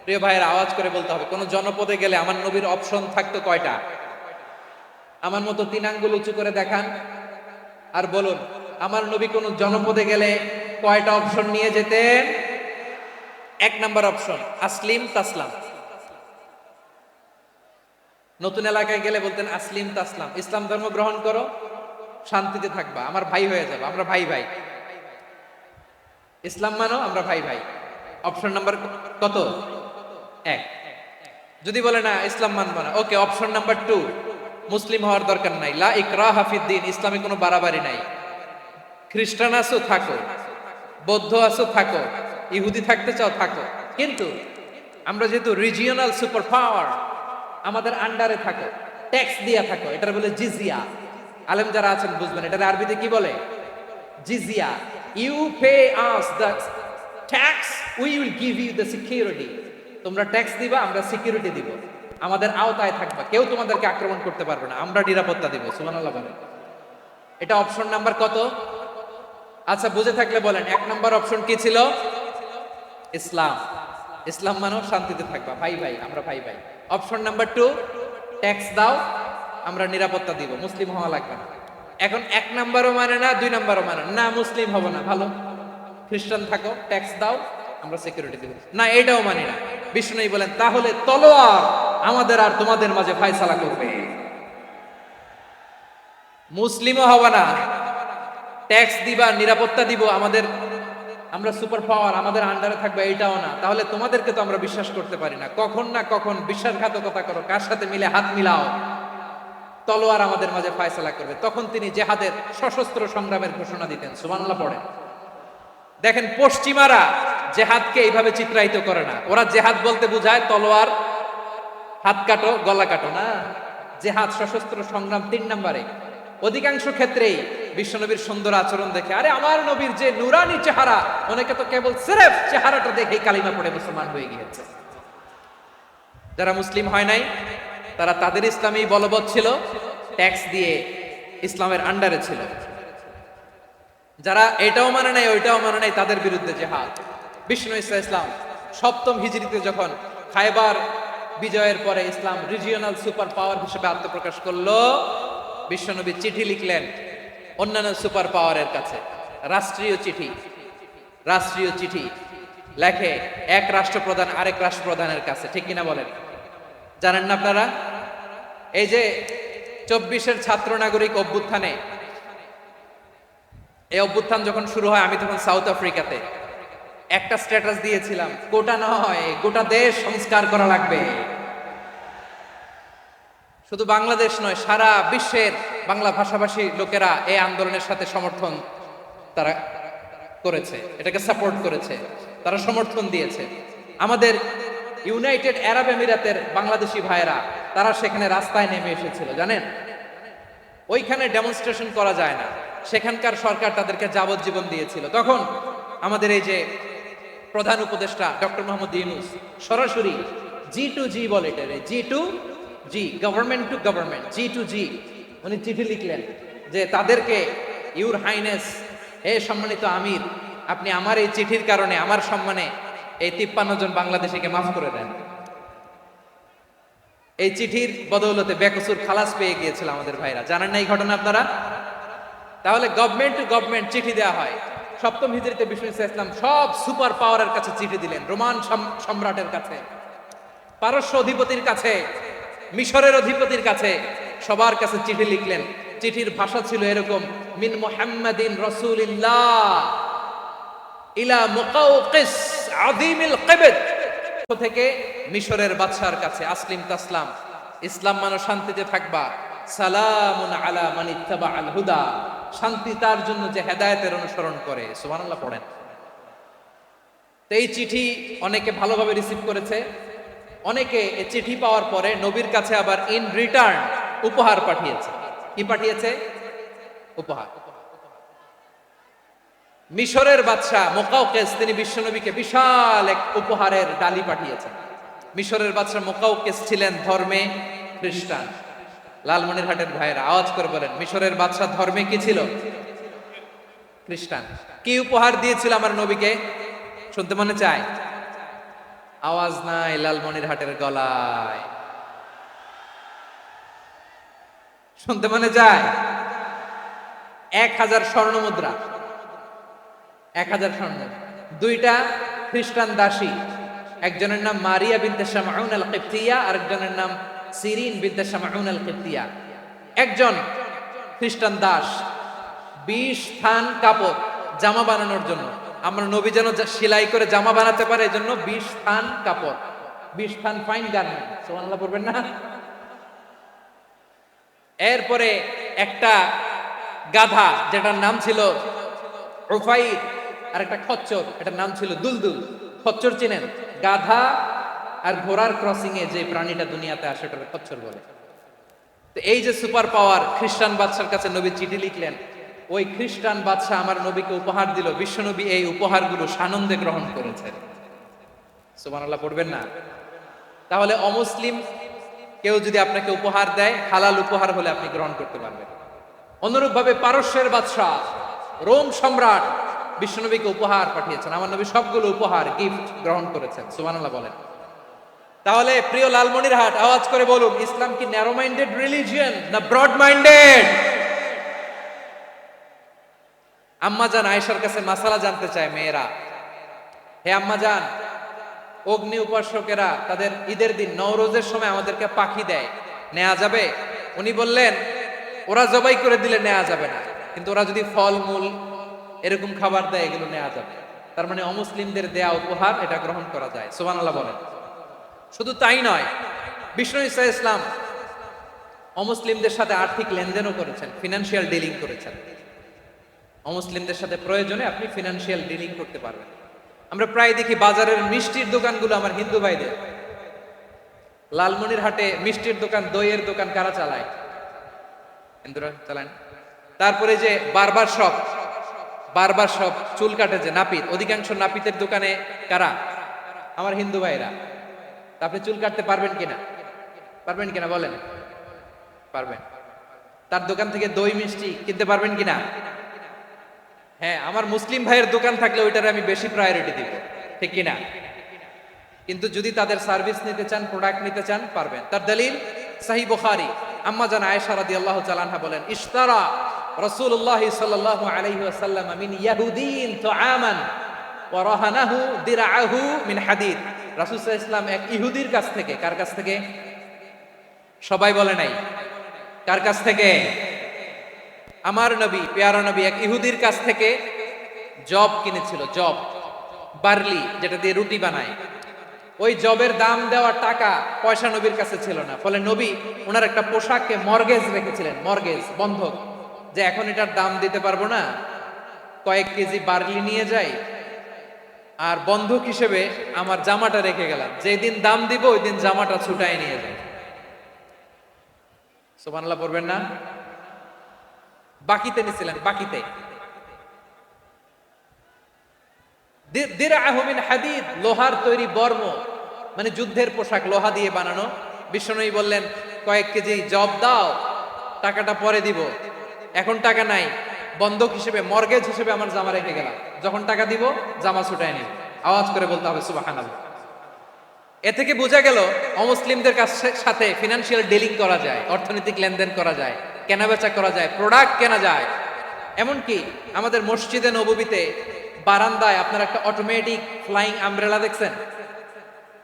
প্রিয় ভাইয়ের আওয়াজ করে বলতে হবে, কোন জনপদে গেলে আমার নবীর অপশন থাকতো কয়টা? আমার মতো 3 আঙ্গুল উঁচু করে দেখান আর বলুন, আমার নবী কোন জনপদে গেলে কয়টা অপশন নিয়ে যেতেন? 1 নাম্বার অপশন, আসলিম তাসলাম। নতুন এলাকায় গেলে বলতেন আসলিম তাসলাম, ইসলাম ধর্ম গ্রহণ করো, শান্তিতে থাকবা, আমার ভাই হয়ে যাবে, আমরা ভাই ভাই। ইসলাম মানো, আমরা ভাই ভাই। অপশন নাম্বার কত? এক। যদি বলে না ইসলাম মানবো না, ওকে, অপশন নাম্বার 2, মুসলিম হওয়ার দরকার নাই, লা ইকরাহা ফিদ্দিন, ইসলামে কোনো বাড়াবাড়ি নাই। খ্রিস্টান আছো থাকো, বৌদ্ধ আছো থাকো, ইহুদি থাকতে চাও থাকো, কিন্তু আমরা যেহেতু রিজিওনাল সুপার পাওয়ার, আমাদের আন্ডারে থাকো, ট্যাক্স দিয়া থাকো, এটার বলে জিজিয়া। আলেম যারা আছেন বুঝবেন এটার আরবিতে কি বলে, জিজিয়া। You pay us the tax, we will give you the security. তোমরা ট্যাক্স দিবা, আমরা সিকিউরিটি দিব, আমাদের আওতায় থাকবা, কেউ তোমাদেরকে আক্রমণ করতে পারবে না, আমরা নিরাপত্তা দিব। সুবহানাল্লাহ বলেন। এটা অপশন নাম্বার কত? আচ্ছা বুঝে থাকলে বলেন, 1 নাম্বার অপশন কি ছিল? ইসলাম। ইসলাম মানো, শান্তিতে থাকবা, ভাই ভাই, আমরা ভাই ভাই। অপশন নাম্বার 2, ট্যাক্স দাও, আমরা নিরাপত্তা দিব, মুসলিম হওয়া লাগবে না। এখন 1 নাম্বারও মানে না, 2 নাম্বারও মানে না, মুসলিম হবো না, ভালো, খ্রিস্টান থাকো, ট্যাক্স দাও, আমরা সিকিউরিটি দিব না, এটাও মানি না। বিষ্ণু বলেন তাহলে তলোয়ার আমাদের আর তোমাদের মাঝে ফায়সালা করবে, মুসলিমও হবে না, ট্যাক্স দিবা, নিরাপত্তা দিব, আমাদের, আমরা সুপার পাওয়ার, আমাদের আন্ডারে থাকবে, এইটাও না। তাহলে তোমাদেরকে তো আমরা বিশ্বাস করতে পারি না, কখন না কখন বিশ্বাসঘাতকতা করো, কার সাথে মিলে হাত মিলাও, তলোয়ার আমাদের মাঝে ফায়সালা করবে। তখন তিনি জেহাদের সশস্ত্র সংগ্রামের ঘোষণা দিতেন। সুবহানাল্লাহ পড়েন। দেখেন পশ্চিমারা জেহাদকে এইভাবে চিত্রায়িত করে না, ওরা জেহাদ বলতে বুঝায় তলোয়ার, হাত কাটো, গলা কাটো, না, জেহাদ সশস্ত্র সংগ্রাম 3 নম্বরে। অধিকাংশ ক্ষেত্রেই বিশ্বনবীর সুন্দর আচরণ দেখে, আরে আমার নবীর যে নুরানি চেহারা, অনেকে তো কেবল সিরেফ চেহারাটা দেখেই কালিমা পড়ে মুসলমান হয়ে গিয়েছে। যারা মুসলিম হয় নাই তারা তাদের ইসলামী বলবৎ ছিল, ট্যাক্স দিয়ে ইসলামের আন্ডারে ছিল। যারা এটাও মানে নাই ওইটাও মানে নাই, তাদের বিরুদ্ধে জেহাদ। বিষ্ণু ইসলাম 7ম হিজরিতে যখন খায়বার বিজয়ের পরে ইসলাম রিজিওনাল সুপার পাওয়ার হিসেবে আত্মপ্রকাশ করলো, বিশ্বনবী চিঠি লিখলেন অন্যান্য সুপার পাওয়ারের কাছে, রাষ্ট্রীয় চিঠি। রাষ্ট্রীয় চিঠি লেখে এক রাষ্ট্রপ্রধান আরেক রাষ্ট্রপ্রধানের কাছে, ঠিক কিনা বলেন? জানেন না আপনারা? এই যে 24-এর ছাত্র নাগরিক অভ্যুত্থানে, এই অভ্যুত্থান যখন শুরু হয়, আমি তখন সাউথ আফ্রিকাতে, একটা স্ট্যাটাস দিয়েছিলাম, গোটা নয় গোটা দেশ সংস্কার করা লাগবে। শুধু বাংলাদেশ নয়, সারা বিশ্বের বাংলা ভাষাভাষী লোকেরা এই আন্দোলনের সাথে সমর্থন তারা করেছে, এটাকে সাপোর্ট করেছে, তারা সমর্থন দিয়েছে। আমাদের ইউনাইটেড আরব আমিরাতের বাংলাদেশি ভাইয়েরা, তারা সেখানে রাস্তায় নেমে এসেছিল, জানেন? ওইখানে ডেমনস্ট্রেশন করা যায় না, সেখানকার সরকার তাদেরকে যাবজ্জীবন দিয়েছিল। তখন আমাদের এই যে প্রধান উপদেষ্টা ডক্টর মোহাম্মদ ইউনূস সরাসরি G2G বলে, এটারে G2G, government to government, G2G, উনি চিঠি লিখলেন যে তাদেরকে, ইউর হাইনেস, হে সম্মানিত আমির, আপনি আমার এই চিঠির কারণে আমার সম্মানে এই 53 জন বাংলাদেশিকে মাফ করে দেন। এই চিঠির বদৌলতে বেকসুর খালাস পেয়ে গিয়েছিল আমাদের ভাইরা। জানেন না এই ঘটনা আপনারা? তাহলে গভর্নমেন্ট টু গভর্নমেন্ট চিঠি দেওয়া হয়। 7ম হিজরিতে বিষ্ণু ইসলাম সব সুপার পাওয়ারের কাছে চিঠি দিলেন, রোমান সম্রাটের কাছে, পারস্য অধিপতির কাছে, মিশরের অধিপতির কাছে, সবার কাছে চিঠি লিখলেন। চিঠির ভাষা ছিল এরকম, মিন মুহাম্মাদিন রাসূলিল্লাহ ইলা মুকাওকিস আযীমিল কিবত, থেকে মিশরের বাদশার কাছে, আসলিম তাসলাম, ইসলাম মানো, শান্তিতে থাকবা, সালামুন আলা মান ইত্তাবাআল হুদা, শান্তি তার জন্য যে হেদায়েতের অনুসরণ করে। সুবহানাল্লাহ পড়েন। তো এই চিঠি অনেকে ভালোভাবে রিসিভ করেছে, অনেকে এই চিঠি পাওয়ার পরে নবীর কাছে আবার ইন রিটার্ন উপহার পাঠিয়েছে। কি পাঠিয়েছে? উপহার। মিশরের বাদশা মুকাওকিস, তিনি বিশ্বনবীকে বিশাল এক উপহারের ডালি পাঠিয়েছেন। মিশরের বাদশা মুকাওকিস ছিলেন ধর্মে খ্রিস্টান। লালমনিরহাটের ভাইয়েরা আওয়াজ করে বলেন, মিশরের বাদশা ধর্মে কি ছিল? খ্রিস্টান। কি উপহার দিয়েছিল আমার নবীকে? শুনতে মনে চায়? আওয়াজ নাই লালমনিরহাটের গলায়, শুনতে মনে যায়? 1000 স্বর্ণ মুদ্রা, 1000 স্বর্ণ। 2টা খ্রিস্টান দাসী, একজনের নাম মারিয়া বিনতে শামউন আল কিবতিয়া, আরেকজনের নাম সিরিন বিদ্যা শামাউন আল কিবতিয়া, একজন খ্রিস্টান দাস 20 থান কাপড় জামা বানানোর জন্য, আমরা নবী যেন সেলাই করে জামা বানাতে পারে এই জন্য 20 থান কাপড়, 20 থান ফাইন গার্মেন্ট, সুবহানাল্লাহ পড়বেন না? এরপরে একটা গাধা যেটার নাম ছিল উফাইর, আর একটা খচ্চর এটার নাম ছিল দুলদুল। খচ্চর চিনেন? গাধা আর ঘোড়ার ক্রসিং এ যে প্রাণীটা দুনিয়াতে আসে ওটাকে খচ্চর বলে। তো এই যে সুপার পাওয়ার খ্রিস্টান বাদশার কাছে নবী চিঠি লিখলেন, ওই খ্রিস্টান বাদশা আমার নবীকে উপহার দিল, বিশ্বনবী এই উপহারগুলো সানন্দে গ্রহণ করেছেন। সুবহানাল্লাহ পড়বেন না? তাহলে অমুসলিম কেউ যদি আপনাকে উপহার দেয়, হালাল উপহার হলে আপনি গ্রহণ করতে পারবেন। অনুরূপ ভাবে পারস্যের বাদশাহ রোম সম্রাট বিশ্বনবীকে উপহার পাঠিয়েছেন, আমার নবী সবগুলো উপহার গিফট গ্রহণ করেছেন। সুবহানাল্লাহ বলেন। তাহলে প্রিয় লালমনিরহাট, আওয়াজ করে বলুন, ইসলাম কি ন্যারো মাইন্ডেড রিলিজিয়ন না ব্রড মাইন্ডেড? আম্মাজান আয়েশার কাছে মাসালা জানতে চায় মেয়েরা, হে আম্মাজান, অগ্নি উপাসকেরা তাদের ঈদের দিন নওরোজের সময় আমাদেরকে পাখি দেয়, নেওয়া যাবে? উনি বললেন, ওরা জবাই করে দিলে নেওয়া যাবে না, কিন্তু ওরা যদি ফল মূল এরকম খাবার দেয় এগুলো নেওয়া যাবে। তার মানে অমুসলিমদের দেয়া উপহার এটা গ্রহণ করা যায়। সুবহানাল্লাহ বলেন। শুধু তাই নয়, বিষ্ণু ঈসা ইসলাম অমুসলিমদের সাথে আর্থিক লেনদেনও করেছেন, ফিনান্সিয়াল ডিলিং করেছেন। অমুসলিমদের সাথে প্রয়োজনে আপনি ফিনান্সিয়াল ডিলিং করতে পারবেন। আমরা প্রায় দেখি বাজারের মিষ্টির দোকানগুলো আমার হিন্দু ভাইদের। লালমনিরহাটে মিষ্টির দোকান, দইয়ের দোকান কারা চালায়? হিন্দুরা চালায়। তারপরে যে বারবার শপ, চুল কাটে যে নাপিত, অধিকাংশ নাপিতের দোকানে কারা? আমার হিন্দু ভাইরা। আপনি চুল কাটতে পারবেন কিনা? পারবেন কিনা বলেন? পারবেন। তার দোকান থেকে দই মিষ্টি কিনতে পারবেন কিনা? হ্যাঁ, আমার মুসলিম ভাইয়ের দোকান থাকলে ওইটারে আমি বেশি প্রায়োরিটি দিব, ঠিক কিনা? কিন্তু যদি তাদের সার্ভিস নিতে চান, প্রোডাক্ট নিতে চান, পারবেন। তার দলিল সহিহ বুখারী, আম্মা জান আয়েশা রাদিয়াল্লাহু তাআলা আনহা বলেন, ইশতারা রাসূলুল্লাহ সাল্লাল্লাহু আলাইহি ওয়াসাল্লাম মিন ইয়াহুদিন তুআমান ওয়া রাহানাহু দিরআহু মিন হাদিদ। রাসূল সাল্লাল্লাহু আলাইহি ওয়াসাল্লাম এক ইহুদির কাছ থেকে, কার কাছ থেকে? সবাই বলে নাই। কার কাছ থেকে? আমার নবী, পেয়ারা নবী এক ইহুদির কাছ থেকে জব কিনেছিল। জব, বার্লি, যেটা দিয়ে রুটি বানায়। ওই জবের দাম দেওয়া টাকা পয়সা নবীর কাছে ছিল না, ফলে নবী ওনার একটা পোশাককে মর্গেজ রেখেছিলেন, মর্গেজ, বন্ধক, যে এখন এটার দাম দিতে পারবো না, কয়েক কেজি বার্লি নিয়ে যাই আর বন্ধক হিসেবে আমার জামাটা রেখে গেলাম, যেদিন দাম দিব ওই দিন জামাটা ছুটায় নিয়ে যাই। সুবহানাল্লাহ পড়বেন না? বাকিতে নিছিলেন, বাকিতে। দিরআহু মিন হাদিদ, লোহার তৈরি বর্ম, মানে যুদ্ধের পোশাক, লোহা দিয়ে বানানো। বিশ্বনবী বললেন, কয়েক কেজি জব দাও, টাকাটা পরে দিব, এখন টাকা নাই, বন্ধক হিসেবে, মর্গেজ হিসেবে আমার জামা রেখে গেলাম, যখন টাকা দিব জামা ছুটায় নিব। আওয়াজ করে বলতে হবে সুবহানাল্লাহ। এ থেকে বোঝা গেল অমুসলিমদের সাথে ফিনান্সিয়াল ডিলিং করা যায়, অর্থনৈতিক লেনদেন করা যায়, কেনাবেচা করা যায়, প্রোডাক্ট কেনা যায়। এমনকি আমাদের মসজিদে নববীতে বারান্দায় আপনার একটা অটোমেটিক ফ্লাইং আমব্রেলা দেখছেন?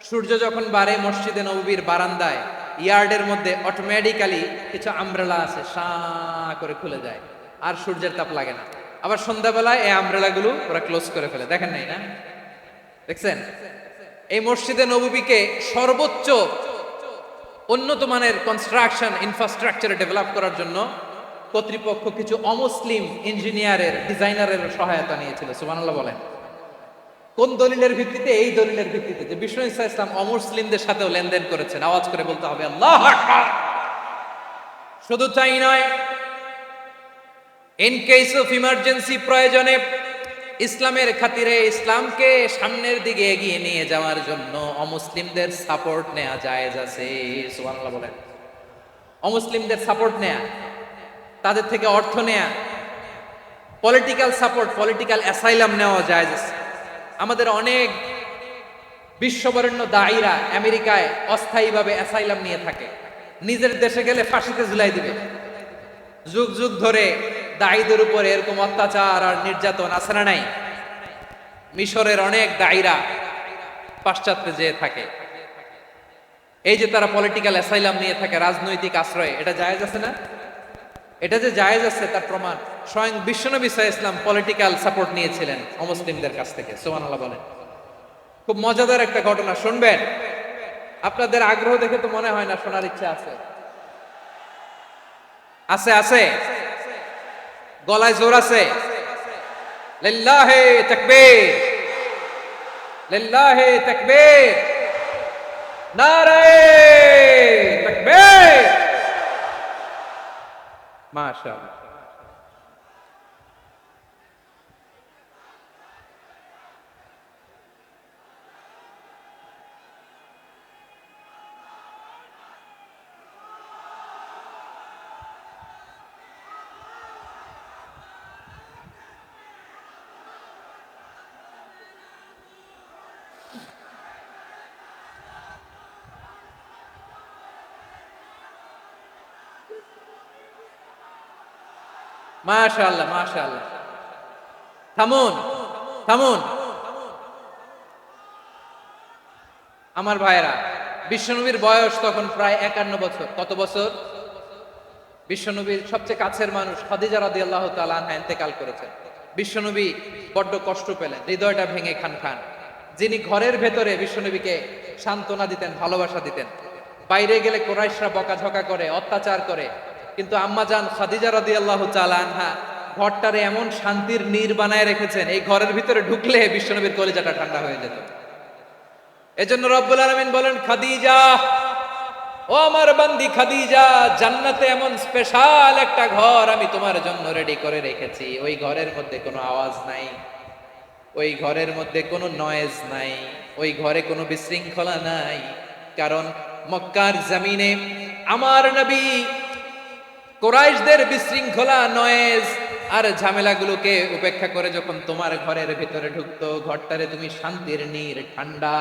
সূর্য যখন বাড়ে মসজিদে নববীর বারান্দায় ইয়ার্ডের মধ্যে অটোমেটিক্যালি কিছু আমব্রেলা আছে, সাঁ করে খুলে যায়, আর সূর্যের তাপ লাগে না। আবার সন্ধ্যাবেলায় এই আমব্রেলাগুলো ওরা ক্লোজ করে ফেলে, দেখেন নাই না? দেখছেন? এই মসজিদে নববীকে সর্বোচ্চ উন্নত মানের কনস্ট্রাকশন ইনফ্রাস্ট্রাকচারে ডেভেলপ করার জন্য কর্তৃপক্ষ কিছু অমুসলিম ইঞ্জিনিয়ারের, ডিজাইনারের সহায়তা নিয়েছিল। সুবহানাল্লাহ বলেন। কোন দলিলের ভিত্তিতে? এই দলিলের ভিত্তিতে যে বিষ্ণু ঈসা ইসলাম অমুসলিমদের সাথেও লেনদেন করেছেন। আওয়াজ করে বলতে হবে আল্লাহু আকবার। শুধু তাই নয়, ইন কেস অফ ইমার্জেন্সি, প্রয়োজনে ইসলামের খাতিরে, ইসলামকে সামনের দিকে এগিয়ে নিয়ে যাওয়ার জন্য অমুসলিমদের সাপোর্ট নেওয়া জায়েজ আছে। সুবহানাল্লাহ বলেন। অমুসলিমদের সাপোর্ট নেয়া, তাদের থেকে অর্থ নেয়া, পলিটিক্যাল সাপোর্ট, পলিটিক্যাল অ্যাসাইলাম নেওয়া জায়েজ আছে। আমাদের অনেক বিশ্ববরেণ্য দায়ীরা আমেরিকায় অস্থায়ীভাবে অ্যাসাইলাম নিয়ে থাকে, নিজের দেশে গেলে ফাঁসিতে ঝুলাই দিবে। যুগ যুগ ধরে দায়ীদের উপরে এরকম অত্যাচার আর নির্যাতন আছে না নাই? মিশরের অনেক দায়ীরা পাশ্চাত্যে যেয়ে থাকে। এই যে তারা পলিটিক্যাল অ্যাসাইলাম নিয়ে থাকে, রাজনৈতিক আশ্রয়, এটা জায়েজ আছে না? এটা যে জায়েজ আছে তার প্রমাণ স্বয়ং বিশ্বনবী সাল্লাল্লাহু আলাইহি ওয়াসাল্লাম পলিটিক্যাল সাপোর্ট নিয়েছিলেন অমুসলিমদের কাছ থেকে। সুবহানাল্লাহ বলেন। খুব মজাদার একটা ঘটনা শুনবেন, আপনাদের আগ্রহ দেখে তো মনে হয় না শোনার ইচ্ছা আছে। আছে আছে, গলায় জোর আছে। লিল্লাহে তাকবীর, লিল্লাহে তাকবীর, নারে তাকবীর। মাশাআল্লাহ। মাশাআল্লাহ মাশাআল্লাহ। থামুন থামুন আমার ভাইয়েরা, বিশ্বনবীর বয়স তখন প্রায় 51 বছর। কত বছর? বিশ্বনবীর সবচেয়ে কাছের মানুষ খাদিজা রাদিয়াল্লাহু তাআলা আনহা ইন্তেকাল করেছেন। বিশ্বনবী বড্ড কষ্ট পেলেন, হৃদয়টা ভেঙে খান খান। যিনি ঘরের ভেতরে বিশ্বনবীকে সান্ত্বনা দিতেন, ভালোবাসা দিতেন, বাইরে গেলে কুরাইশরা বকাঝকা করে, অত্যাচার করে, কিন্তু আম্মাজান খাদিজা রাদিয়াল্লাহু তাআলা আনহা ঘরটারে এমন শান্তির নীড় বানায় রেখেছেন, এই ঘরের ভিতরে ঢুকলে বিশ্বনবীর কলিজাটা ঠান্ডা হয়ে যেত। এজন্য রব্বুল আলামিন বলেন, খাদিজা, ও আমার বান্দি খাদিজা, জান্নাতে এমন স্পেশাল একটা ঘর আমি তোমার জন্য রেডি করে রেখেছি। ওই ঘরের মধ্যে কোনো আওয়াজ নাই, ওই ঘরের মধ্যে কোনো নয়েজ নাই, ওই ঘরে কোনো বিশৃঙ্খলা নাই। কারণ মক্কার জমিনে আমার নবী কুরাইশদের বিশৃঙ্খলা, নয়েজ আর ঝামেলাগুলোকে উপেক্ষা করে যখন তোমার ঘরের ভিতরে ঢুকতো, ঘরটারে তুমি শান্তির নীড়, ঠান্ডা,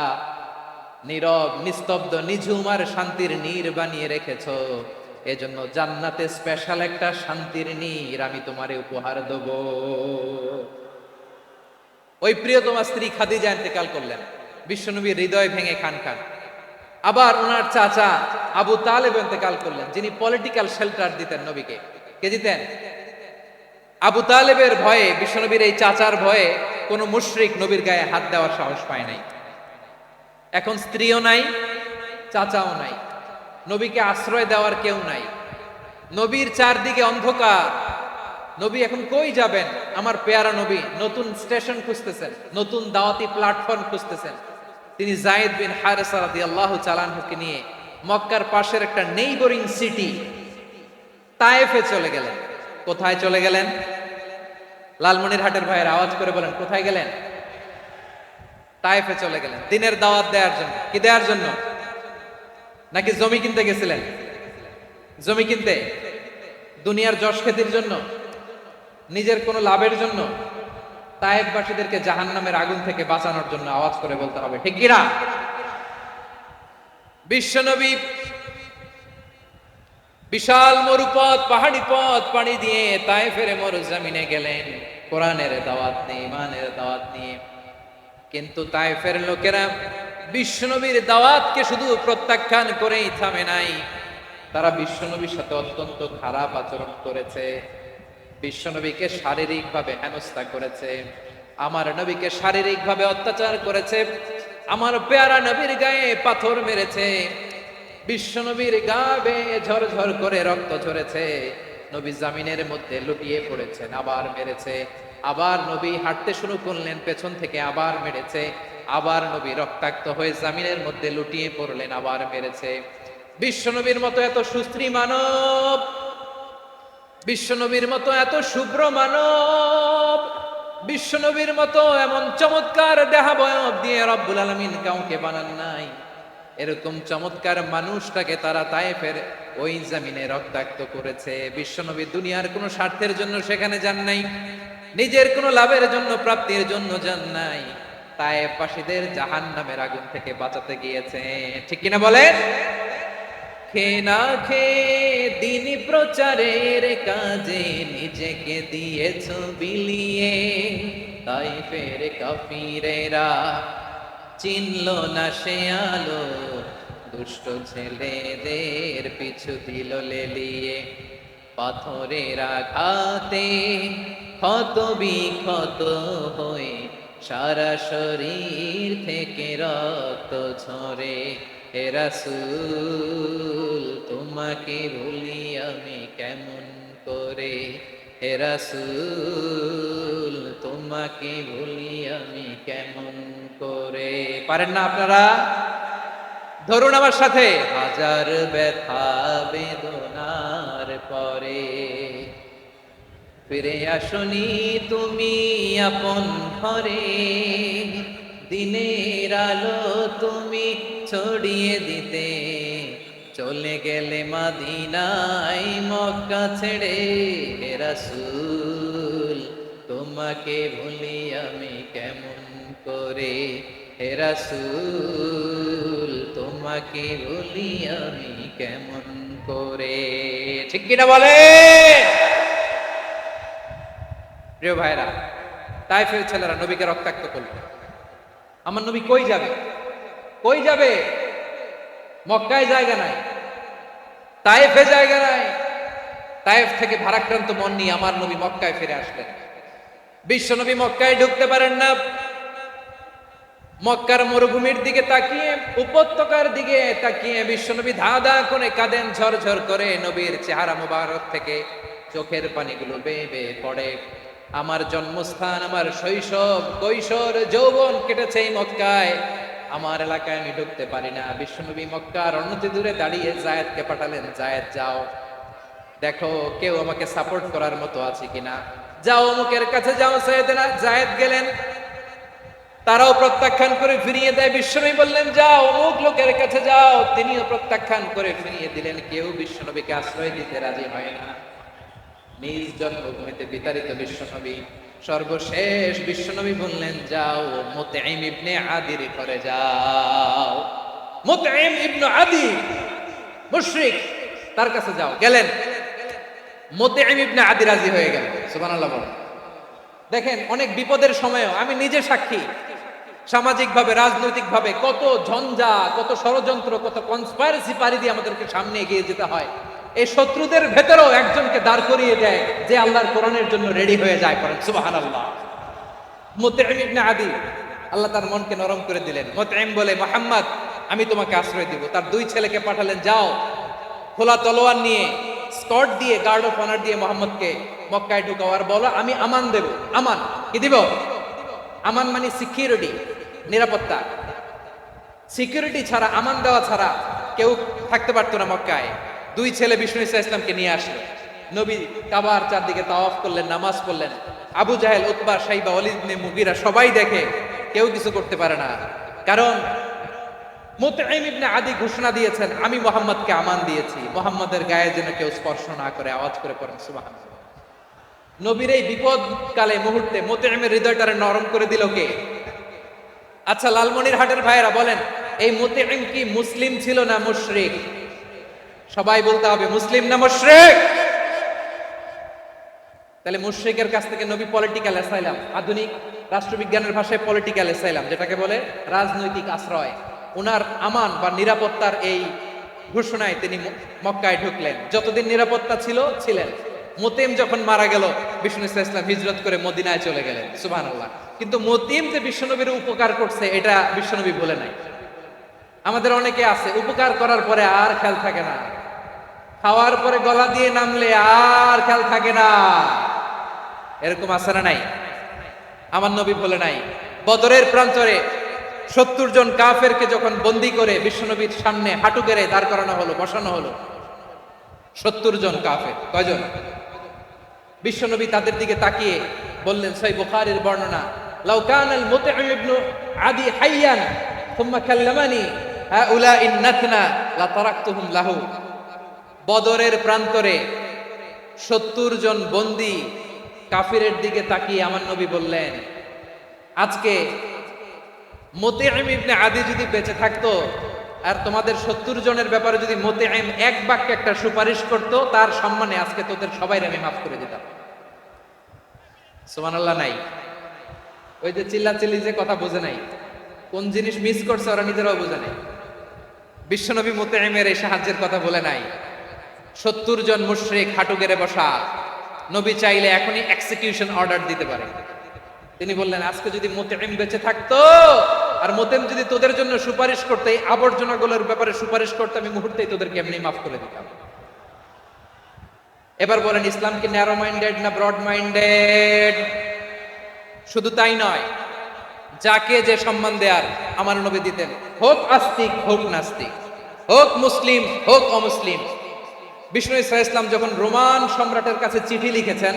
নীরব, নিস্তব্ধ, নিঝুম আর শান্তির নীড় বানিয়ে রেখেছো। এজন্য জান্নাতে স্পেশাল একটা শান্তির নীড় আমি তোমারে উপহার দেব। ওই প্রিয়তমা স্ত্রী খাদিজা ইন্তেকাল করলেন, বিশ্বনবীর হৃদয় ভেঙে খান খান। আবার ওনার চাচা আবু তালেব ইন্তেকাল করলেন, যিনি পলিটিক্যাল শেল্টার দিতেন নবীকে। কে দিতেন? আবু তালেবের ভয়ে, বিশ্বনবীর এই চাচার ভয়ে কোন মুশরিক নবীর গায়ে হাত দেওয়ার সাহস পায় নাই। এখন স্ত্রীও নাই, চাচাও নাই, নবীকে আশ্রয় দেওয়ার কেউ নাই, নবীর চারদিকে অন্ধকার। নবী এখন কই যাবেন? আমার পেয়ারা নবী নতুন স্টেশন খুঁজতেছেন, নতুন দাওয়াতি প্ল্যাটফর্ম খুঁজতেছেন। তিনি যায়েদ বিন হারেসা রাদিয়াল্লাহু তাআলা আনহুকে নিয়ে মক্কার পাশের একটা নেইবরিং সিটি তায়েফে চলে গেলেন। কোথায় চলে গেলেন? লালমনিরহাটের ভাইয়ের আওয়াজ করে বলেন, কোথায় গেলেন? তায়েফে চলে গেলেন দিনের দাওয়াত দেওয়ার জন্য। কি দেওয়ার জন্য? নাকি জমি কিনতে গেছিলেন? জমি কিনতে, দুনিয়ার যশ খ্যাতির জন্য, নিজের কোনো লাভের জন্য? তায়েফবাসীদেরকে জাহান্নামের আগুন থেকে বাঁচানোর জন্য। আওয়াজ করে বলতে হবে, ঠিক কিনা? বিশ্বনবী বিশাল মরুপথ, পাহাড়ি পথ পাড়ি দিয়ে তায়েফের মরুজমিনে গেলেন কোরআনের দাওয়াত নিয়ে, ইমানের দাওয়াত নিয়ে। কিন্তু তায়েফের লোকেরা বিশ্বনবীর দাওয়াতকে শুধু প্রত্যাখ্যান করেই থামে নাই, তারা বিশ্বনবীর সাথে অত্যন্ত খারাপ আচরণ করেছে। বিশ্বনবীকে শারীরিকভাবে হেনস্থা করেছে, আমার নবীকে শারীরিকভাবে অত্যাচার করেছে, আমার পেয়ারা নবীর গায়ে পাথর মেরেছে, বিশ্বনবীর গা বেয়ে ঝরঝর করে রক্ত ঝরেছে, নবী জামিনের মধ্যে লুটিয়ে পড়েছেন, আবার মেরেছে, আবার নবী হাঁটতে শুরু করলেন, পেছন থেকে আবার মেরেছে, আবার নবী রক্তাক্ত হয়ে জামিনের মধ্যে লুটিয়ে পড়লেন, আবার মেরেছে। বিশ্বনবীর মতো এত সুস্ত্রী মানব, বিশ্বনবীর মতো এত শুভ্র মানব, বিশ্বনবীর মতো এমন চমৎকার দেহাবয়ব দিয়ে রব্বুল আলামিন কাউকে বানান নাই। এরকম চমৎকার মানুষটাকে তারা তায়েফের ওই জমিনে রক্তাক্ত করেছে। বিশ্বনবী দুনিয়ার কোনো স্বার্থের জন্য সেখানে যান নাই, নিজের কোনো লাভের জন্য, প্রাপ্তির জন্য যান নাই, তায়েফবাসীদের জাহান্নামের আগুন থেকে বাঁচাতে গিয়েছে। ঠিক কিনা বলেন? খেয়ে না খেয়ে দিন প্রচারের কাজে নিজেকে দিয়েছ বিলিয়ে, তায়েফের কাফিরেরা চিনল না সে আলো, দুষ্ট ছেলেদের পিছু দিল লেলিয়ে, পাথরের আঘাতে ক্ষত বিক্ষত হয়ে সারা শরীর থেকে রক্ত ঝরে। হে রাসূল তোমাকে ভুলি আমি কেমন করে, হে রাসূল তোমাকে ভুলি আমি কেমন করে। পারেন না আপনারা? ধরুন আমার সাথে। হাজার ব্যথা বেদনার পরে ফিরে আসনি তুমি আপন ঘরে, দিনের আলো তুমি ছড়িয়ে দিতে, চলে গেলে মদিনায় মক্কা ছেড়ে। হে রাসূল তোমাকে ভুলি আমি কেমন করে, হে রাসূল তোমাকে ভুলি আমি কেমন করে। ঠিক কিনা বলে? প্রিয় ভাইরা, তায়েফের ছেলেরা নবীকে রক্তাক্ত করল। আমার নবী কই যাবে? কই যাবে? মক্কায় জায়গা নাই, তায়েফে জায়গা নাই। তায়েফ থেকে ভারাক্রান্ত মন নিয়ে আমার নবী মক্কায় ফিরে আসলেন। বিশ্ব নবী মক্কায় ঢুকতে পারেন না। মক্কার মরুভূমির দিকে তাকিয়ে, উপত্যকার দিকে তাকিয়ে বিশ্বনবী ধা ধা করে কাঁদেন, ঝরঝর করে। নবীর চেহারা মুবারক থেকে চোখের পানিগুলো বেয়ে বেয়ে পড়ে। আমার জন্মস্থান, আমার শৈশব, কৈশোর, যৌবন কেটেছে এই মক্কায়। আমার এলাকায় আমি ঢুকতে পারি না। বিশ্বনবী মক্কার অনতি দূরে দাঁড়িয়ে জায়েদকে পাঠালেন, জায়েদ যাও, দেখো কেউ আমাকে সাপোর্ট করার মতো আছে কিনা। যাও অমুকের কাছে যাও। সাইয়েদনা জায়েদ গেলেন, তারাও প্রত্যাখ্যান করে ফিরিয়ে দেয়। বিশ্বনবী বললেন যাও অমুক লোকের কাছে যাও, তিনিও প্রত্যাখ্যান করে ফিরিয়ে দিলেন। কেউ বিশ্বনবীকে আশ্রয় দিতে রাজি হয় না। নিজ জন্মভূমিতে বিতাড়িত বিশ্বনবী, সর্বশেষ বিশ্বনবী বললেন যাও মুতঈম ইবনে আদির ঘরে যাও। মুতঈম ইবনে আদি মুশরিক, তার কাছে যাও। গেলেন, মুতঈম ইবনে আদি রাজি হয়ে গেল। সুবহানাল্লাহ বলেন। দেখেন, অনেক বিপদের সময়ও আমি নিজে সাক্ষী, সামাজিকভাবে রাজনৈতিকভাবে কত ঝঞ্ঝা, কত ষড়যন্ত্র, কত কনস্পাইরেসি পাড়ি দিয়ে আমাদেরকে সামনে এগিয়ে যেতে হয়। এই শত্রুদের ভেতরেও একজনকে দাঁড় করিয়ে দেয় যে আল্লাহর কোরআনের জন্য রেডি হয়ে যায়। করেন সুবহানাল্লাহ। মুতঈম ইবনে আদি, আল্লাহ তার মনকে নরম করে দিলেন। মুতঈম বলে, মুহাম্মদ আমি তোমাকে আশ্রয় দিব। তার দুই ছেলেকে পাঠালেন, যাও খোলা তলোয়ার নিয়ে, স্কট দিয়ে, গার্ড অফ অনার দিয়ে মুহাম্মদকে মক্কায় ঢুকাও, আর বলো আমি আমান দেব। আমান কি দিব? আমান মানে সিকিউরিটি, নিরাপত্তা। সিকিউরিটি ছাড়া, আমান দেওয়া ছাড়া কেউ থাকতে পারতো না মক্কায়। দুই ছেলে বিষ্ণু ইসা ইসলামকে নিয়ে আসলো। নবী কাবার চারদিকে তাওয়াফ করলেন, নামাজ পড়লেন। আবু জাহেল, উতবা, শাইবা, ওয়ালিদ ইবনে মুগীরা সবাই দেখে, কেউ কিছু করতে পারে না। কারণ মুতঈম ইবনে আদি ঘোষণা দিয়েছেন আমি মুহাম্মদকে আমান দিয়েছি, মুহাম্মদের গায়ে যেন কেউ স্পর্শ না করে। আওয়াজ করে পড়েন সুবহানাল্লাহ। নবীর এই বিপদকালে মুহূর্তে মুতঈমের হৃদয়টারে নরম করে দিল কে? আচ্ছা লালমনির হাটের ভাইয়েরা বলেন, এই মুতঈম কি মুসলিম ছিল না মুশরিক? সবাই বলতে হবে মুসলিম না মুশরিক। তাহলে মুশরিকের কাছ থেকে নবী পলিটিক্যাল অ্যাসাইলাম, আধুনিক রাষ্ট্রবিজ্ঞানের ভাষায় পলিটিক্যাল অ্যাসাইলাম, যেটাকে বলে রাজনৈতিক আশ্রয়, উনার আমান বা নিরাপত্তার এই ঘোষণায় তিনি মক্কায় ঢুকলেন। যতদিন নিরাপত্তা ছিল ছিলেন। মুতঈম যখন মারা গেল, বিষ্ণু ইসলাম হিজরত করে মদিনায় চলে গেলেন। সুবহানাল্লাহ। কিন্তু মুতঈম যে বিশ্বনবীর উপকার করছে এটা বিশ্বনবী বলে নাই। আমাদের অনেকে আছে উপকার করার পরে আর খেয়াল থাকে না, খাওয়ার পরে গলা দিয়ে নামলে আর খেয়াল থাকে না। এরকম আছে না নাই? আমার নবী বলে নাই। বদরের প্রান্তরে 70 জন কাফেরকে যখন বন্দী করে বিশ্বনবীর সামনে হাঁটু গেড়ে দাঁড় করানো হলো, বসানো হলো, 70 জন কাফের। কয়জন? বিশ্বনবী তাদের দিকে তাকিয়ে বললেন, সহিহ বুখারীর বর্ণনা, লাউ কানাল মুতঈম ইবনে আদি হাইয়ান সুম্মা কাল্লামানি হাউলাইন নাতনা লা তারাকতুহুম লাহু। বদরের প্রান্তরে 70 জন বন্দী কাফিরের দিকে তাকিয়ে আমার নবী বললেন, আজকে মুতঈম ইবনে আদি যদি বেঁচে থাকতো আর তোমাদের 70 জনের ব্যাপারে যদি মুতঈম এক বাক্যে একটা সুপারিশ করত, তার সম্মানে আজকে তোদের সবাইকে আমি মাফ করে দিতাম। সুবহানাল্লাহ নাই? ওই যে চিল্লাচিল্লি যে কথা বোঝে নাই, কোন জিনিস মিস করছে ওরা নিজেরাও বোঝে নাই। বিশ্বনবী মুতঈমের এই সাহায্যের কথা বলে নাই। 70 জন মুশরিক হাঁটু গেড়ে বসা, নবী চাইলে এখনই এক্সিকিউশন অর্ডার দিতে পারে। তিনি বললেন, আজকে যদি মুতঈম বেঁচে থাকতো আর মুতঈম যদি তোদের জন্য সুপারিশ করতে, এই আবর্জনাগুলোর ব্যাপারে সুপারিশ করতে, আমি মুহূর্তেই তোদেরকে এমনি মাফ করে দিতাম। এবার বলেন, ইসলাম কি ন্যারো মাইন্ডেড না ব্রড মাইন্ডেড? শুধু তাই নয়, যাকে যে সম্মান দেয়ার আমার নবী দিতেন, হোক আস্তিক হোক নাস্তিক, হোক মুসলিম হোক অমুসলিম। বিষ্ণু ইসলাম যখন রোমান সম্রাটের কাছে চিঠি লিখেছেন,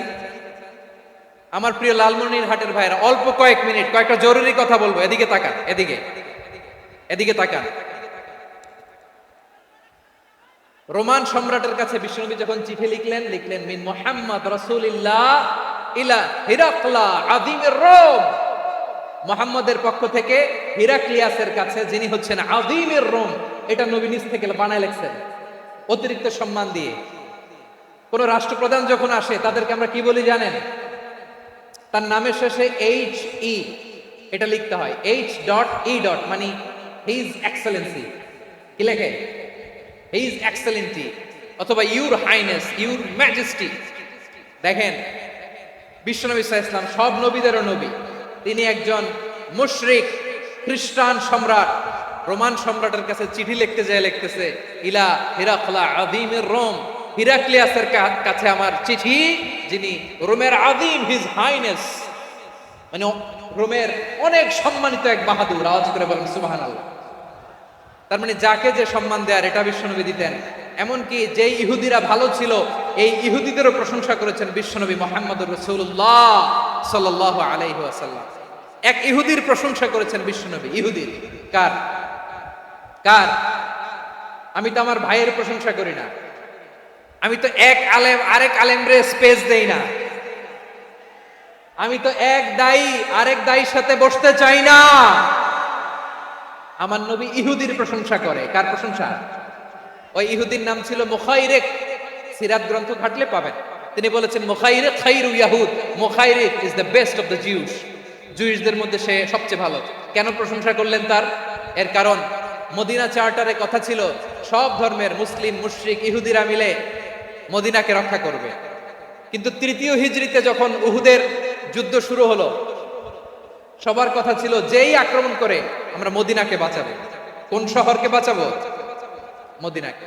আমার প্রিয় লালমনিরহাটের ভাইরা, অল্প কয়েক মিনিট কয়েকটা জরুরি কথা বলবো, এদিকে তাকান, এদিকে তাকান। রোমান সম্রাটের কাছে বিশ্বনবী যখন চিঠি লিখলেন মিন মুহাম্মদ রাসূলিল্লাহ ইলা হিরাকলা আযীমির রোম, মুহাম্মদের পক্ষ থেকে হিরাক্লিয়াসের কাছে, যিনি হচ্ছেন আযীমির রোম। এটা নবী নিজ থেকে বানায় লিখছেন অতিরিক্ত সম্মান দিয়ে। কোন রাষ্ট্রপ্রধান যখন আসে তাদেরকে আমরা কি বলি জানেন? তার নামের শেষে HE এটা লিখতে হয়, H.E. মানে হিজ এক্সেলেন্সি। কি লেখে? হিজ এক্সেলেন্সি, অথবা ইউর হাইনেস, ইউর ম্যাজেস্টি। দেখেন, বিশ্বনবী সাল্লাল্লাহু আলাইহি ওয়াসাল্লাম সব নবীদেরও নবী। তিনি একজন মুশরিক খ্রিস্টান সম্রাট, রোমান সম্রাটের কাছে চিঠি লিখতে যায়, লিখতেছে ইলা হিরাকলা আযীমির রোম, হিরাক্লিয়াসের কাছে আমার চিঠি, যিনি রোমের আযীম, হিজ হাইনেস, মানে রোমের অনেক সম্মানিত এক বাহাদুর। আওয়াজ করে বলেন সুবহানাল্লাহ। তার মানে যাকে যে সম্মান দেয়ার এটা বিশ্বনবী দিতেন। এমনকি যেই ইহুদিরা ভালো ছিল, এই ইহুদিদেরও প্রশংসা করেছেন বিশ্বনবী মুহাম্মদুর রাসূলুল্লাহ সাল্লাল্লাহু আলাইহি ওয়াসাল্লাম। এক ইহুদির প্রশংসা করেছেন বিশ্বনবী। ইহুদির কার? আমি তো আমার ভাইয়ের প্রশংসা করি না, আমি তো এক আলেম আরেক আলেমরে স্পেস দেই না, আমি তো এক দায়ী আরেক দায়ীর সাথে বসতে চাই না। আমার নবী ইহুদির প্রশংসা করে। কার প্রশংসা? ওই ইহুদির নাম ছিল মুখাইরিক। সিরাত গ্রন্থ ঘাটলে পাবেন। তিনি বলেছেন মুখাইরিক খাইরু ইয়াহুদ, Mukhayriq is the best of the Jews. জুইশদের মধ্যে সে সবচেয়ে ভালো। কেন প্রশংসা করলেন তার? এর কারণ মদিনা চার্টারে কথা ছিল সব ধর্মের মুসলিম, মুশরিক, ইহুদিরা মিলে মদিনাকে রক্ষা করবে। কিন্তু তৃতীয় হিজরিতে যখন উহুদের যুদ্ধ শুরু হলো, সবার কথা ছিল যেই আক্রমণ করে আমরা মদিনাকে বাঁচাবো। কোন শহরকে বাঁচাবো? মদিনাকে।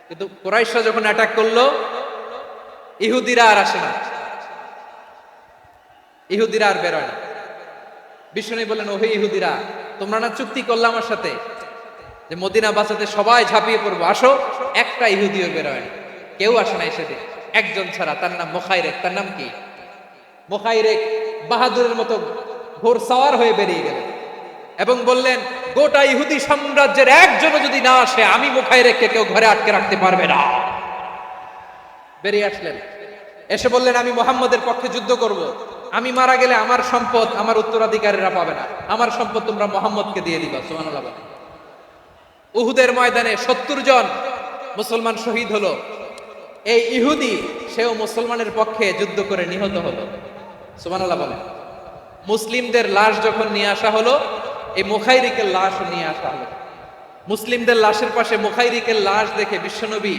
কিন্তু কুরাইশরা যখন অ্যাটাক করলো, ইহুদিরা আর আসে না, ইহুদিরা আর বেরোয় না। বিষ্ণু বললেন, ওহে ইহুদিরা, তোমরা না চুক্তি করলে আমার সাথে যে মদিনা বাঁচাতে সবাই ঝাঁপিয়ে পড়বো, আসো। একটা ইহুদিও বেরোয় না, কেউ আসে না সেদিন, একজন ছাড়া। তার নাম মুখাইরেক। তার নাম কি? মুখাইরেক বাহাদুরের মতো ঘোর সাওয়ার হয়ে বেরিয়ে গেলেন এবং বললেন, গোটা ইহুদি সাম্রাজ্যের একজনও যদি না আসে, আমি মুখাইরেককে কেউ ঘরে আটকে রাখতে পারবে না। বেরিয়ে আসলেন, এসে বললেন, আমি মুহাম্মদের পক্ষে যুদ্ধ করব। আমি মারা গেলে আমার সম্পদ আমার উত্তরাধিকারীরা পাবে না, আমার সম্পদ তোমরা মুহাম্মদকে দিয়ে দিবা। সুবহানাল্লাহ। উহুদের ময়দানে 70 জন মুসলমান শহীদ হলো। এই ইহুদি, সেও মুসলমানের পক্ষে যুদ্ধ করে নিহত হলো। সুবহানাল্লাহ বলে। মুসলিমদের লাশ যখন নিয়ে আসা হলো, এই মুখাইরিকের লাশ নিয়ে আসা হলো। মুসলিমদের লাশের পাশে মুখাইরিকের লাশ দেখে বিশ্বনবী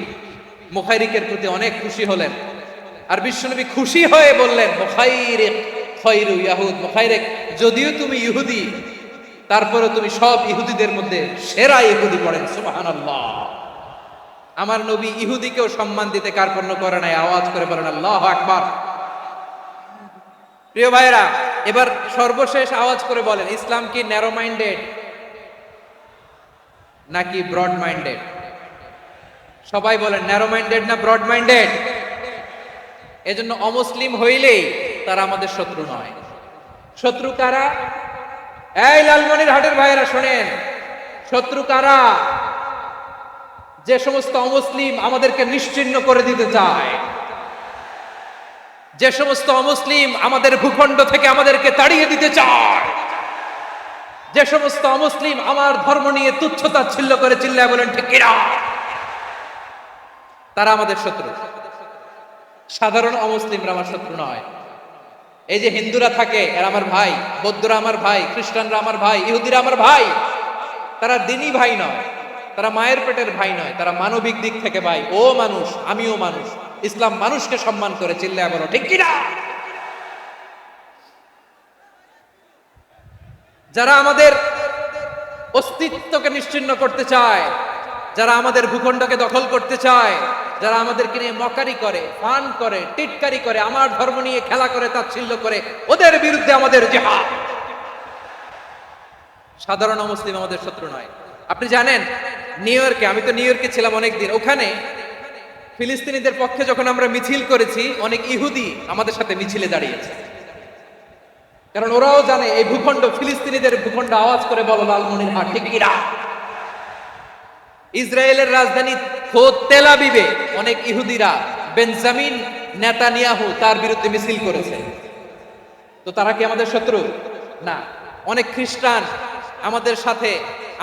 মুখাইরিকের প্রতি অনেক খুশি হলেন। আর বিশ্বনবী খুশি হয়ে বললেন, মুখাইরিক খায়রু ইয়াহুদ, মুখাইরিক যদিও তুমি ইহুদি, তারপরে তুমি সব ইহুদিদের মধ্যে সেরা ইহুদি। পড়েন সুবহানাল্লাহ। আমার নবী ইহুদিকেও সম্মান দিতে কার্পণ্য করে নাই। আওয়াজ করে বলেন আল্লাহু আকবার। প্রিয় ভাইরা, এবার সর্বশেষ আওয়াজ করে বলেন, ইসলাম কি ন্যারো মাইন্ডেড নাকি ব্রড মাইন্ডেড? সবাই বলেন, ন্যারো মাইন্ডেড না ব্রড মাইন্ডেড? এজন্য অমুসলিম হইলেই তারা আমাদের শত্রু নয়। শত্রু কারা? এই লালমনিরহাটের ভাইয়েরা শোনেন, শত্রু কারা? যে সমস্ত অমুসলিম আমাদেরকে নিশ্চিহ্ন করে দিতে চায়, যে সমস্ত অমুসলিম আমাদের ভূখণ্ড থেকে আমাদেরকে তাড়িয়ে দিতে চায়, যে সমস্ত অমুসলিম আমার ধর্ম নিয়ে তুচ্ছতাচ্ছিল্য করে চিল্লায় বলেন ঠিক কিনা, তারা আমাদের শত্রু। সাধারণ অমুসলিমরা আমার শত্রু নয়। এই যে হিন্দুরা থাকে, এরা আমার ভাই, বৌদ্ধরা আমার ভাই, খ্রিস্টানরা আমার ভাই, ইহুদিরা আমার ভাই। তারা দিনই ভাই নয়, তারা মায়ের পেটের ভাই নয়, তারা মানবিক দিক থেকে ভাই। ও মানুষ, আমিও মানুষ, ইসলাম মানুষকে সম্মান করে, চিল্লায় বলো ঠিক কিনা? যারা আমাদের অস্তিত্বকে নিশ্চিহ্ন করতে চায়, যারা আমাদের ভূখণ্ডকে দখল করতে চায়, যারা আমাদেরকে নিয়ে মকারি করে, ফান করে, টিটকারি করে, আমার ধর্ম নিয়ে খেলা করে, তাচ্ছিল্য করে, ওদের বিরুদ্ধে আমাদের জিহাদ। সাধারণ মুসলিম আমাদের শত্রু নয়। আপনি জানেন নিউ ইয়র্কে, আমি তো নিউ ইয়র্কে ছিলাম অনেকদিন, ওখানে ফিলিস্তিনিদের পক্ষে যখন আমরা মিছিল করেছি, অনেক ইহুদি আমাদের সাথে মিছিলে দাঁড়িয়েছে। কারণ ওরাও জানে এই ভূখণ্ড ফিলিস্তিনিদের ভূখণ্ড। আওয়াজ করে বলো লালমনিরহাট ঠিক কিনা? ইসরায়েলের রাজধানী খোদ তেল আবিবে অনেক ইহুদিরা বেঞ্জামিন নেতানিয়াহু তার বিরুদ্ধে মিছিল করেছে। তো তারা কি আমাদের শত্রু? না। অনেক খ্রিস্টান আমাদের সাথে,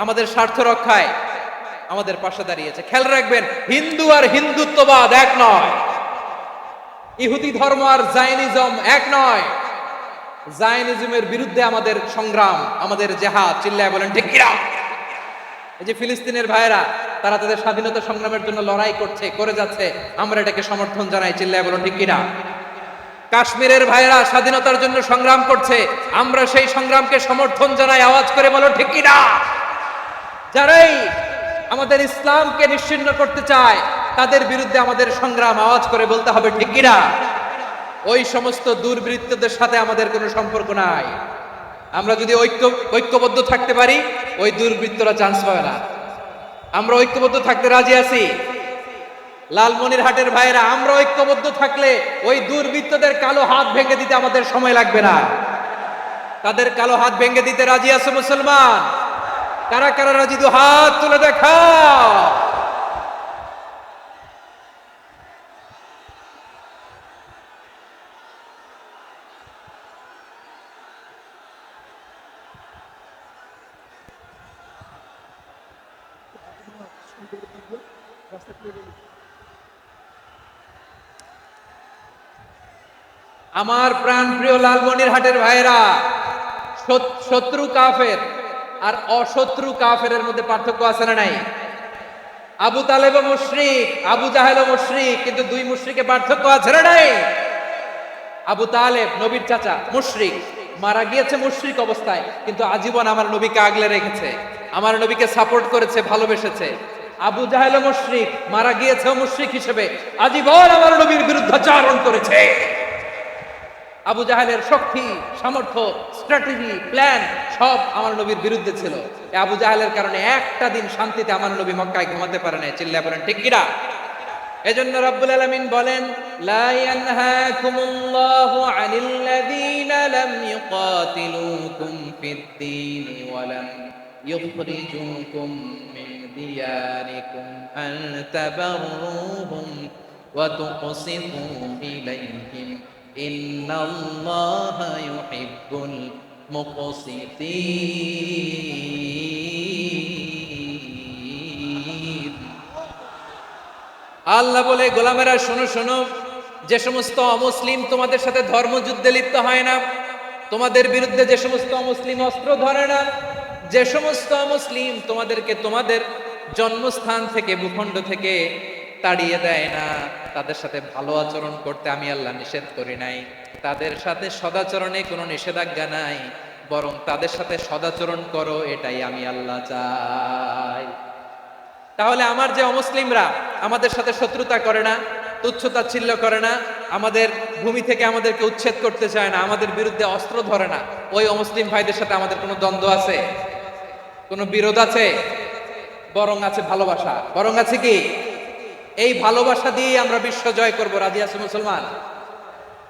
আমাদের স্বার্থ রক্ষায় আমাদের পাশে দাঁড়িয়েছে। খেয়াল রাখবেন, হিন্দু আর হিন্দুত্ববাদ এক নয়, ইহুদি ধর্ম আর জায়নিজম এক নয়। জায়নিজমের বিরুদ্ধে আমাদের সংগ্রাম, আমাদের জেহাদ, চিল্লায় বলেন ঠিক কিনা? এই যে ফিলিস্তিনের ভাইয়েরা, তারা তাদের স্বাধীনতা সংগ্রামের জন্য লড়াই করছে, করে যাচ্ছে, আমরা এটাকে সমর্থন জানাই, চিল্লায় বলেন ঠিক কিনা? কাশ্মীরের ভাইয়েরা স্বাধীনতার জন্য সংগ্রাম করছে, আমরা সেই সংগ্রামকে সমর্থন জানাই, আওয়াজ করে বলো ঠিক কিনা? যারাই আমাদের ইসলামকে নিশ্চিহ্ন করতে চায়, তাদের বিরুদ্ধে আমাদের সংগ্রাম, আওয়াজ করে বলতে হবে ঠিক কিনা? ওই সমস্ত দুর্বৃত্তদের সাথে আমাদের কোনো সম্পর্ক নাই। আমরা যদি ঐক্যবদ্ধ থাকতে পারি, ওই দুর্বৃত্তরা চান্স পাবে না। আমরা ঐক্যবদ্ধ থাকতে রাজি আছি। লালমনিরহাটের ভাইয়েরা, আমরা ঐক্যবদ্ধ থাকলে ওই দুর্বৃত্তদের কালো হাত ভেঙে দিতে আমাদের সময় লাগবে না। তাদের কালো হাত ভেঙে দিতে রাজি আছে মুসলমান? কারা কারা রাজি? দু হাত তুলে দেখাও। আমার প্রাণ প্রিয় লালমনিরহাটের ভাইরা, শত্রু কাফের আর অশত্রু কাফেরের মধ্যে পার্থক্য আছে না নাই? আবু তালেব মুশরিক, আবু জাহেল মুশরিক, কিন্তু দুই মুশরিকে পার্থক্য আছে না নাই? আবু তালেব নবীর চাচা, মুশরিক, মারা গিয়েছে মুশরিক অবস্থায়, কিন্তু আজীবন আমার নবীকে আগলে রেখেছে, আমার নবীকে সাপোর্ট করেছে, ভালোবেসেছে। আবু জাহেল মুশরিক, মারা গিয়েছে মুশরিক হিসেবে, আজীবন আমার নবীর বিরুদ্ধাচরণ করেছে। আবু জাহেলের শক্তি, সামর্থ্য, স্ট্র্যাটেজি, প্ল্যান সব আমার নবীর বিরুদ্ধে ছিল। এই আবু জাহেলের কারণে একটা দিন শান্তিতে আমার নবী মক্কায় ঘুমাতে পারে নাই, চিল্লায় বলেন ঠিক কিনা? এজন্য রব্বুল আলামিন বলেন, লা ইয়ানহাকুমুল্লাহু আনিল্লাযীনা লাম ইউকাতিলুকুম ফিদ-দীন ওয়া লাম ইউখরিজুকুম মিন দিয়ারিকুম আন তাবাররুহুম ওয়া তুকসিতু ইলাইহিম ইন্নাল্লাহা ইউহিব্বুল মুকসিতিন। আল্লাহ বলে, গোলামেরা শোনো শোনো, যে সমস্ত অমুসলিম তোমাদের সাথে ধর্মযুদ্ধে লিপ্ত হয় না, তোমাদের বিরুদ্ধে যে সমস্ত অমুসলিম অস্ত্র ধরে না, যে সমস্ত অমুসলিম তোমাদেরকে তোমাদের জন্মস্থান থেকে, ভূখণ্ড থেকে তাড়িয়ে দেয় না, তাদের সাথে ভালো আচরণ করতে আমি আল্লাহ নিষেধ করি নাই। তাদের সাথে সদাচরণে কোনো নিষেধাজ্ঞা নাই, বরং তাদের সাথে সদাচরণ করো, এটাই আমি আল্লাহ চাই। তাহলে আমার যে অমুসলিমরা আমাদের সাথে শত্রুতা করে না, তুচ্ছতাচ্ছিল্য করে না, আমাদের ভূমি থেকে আমাদেরকে উচ্ছেদ করতে চায় না, আমাদের বিরুদ্ধে অস্ত্র ধরে না, ওই অমুসলিম ভাইদের সাথে আমাদের কোনো দ্বন্দ্ব আছে? কোনো বিরোধ আছে? বরং আছে ভালোবাসা। বরং আছে কি? এই ভালোবাসা দিয়ে আমরা বিশ্ব জয় করব। রাজি আছে মুসলমান?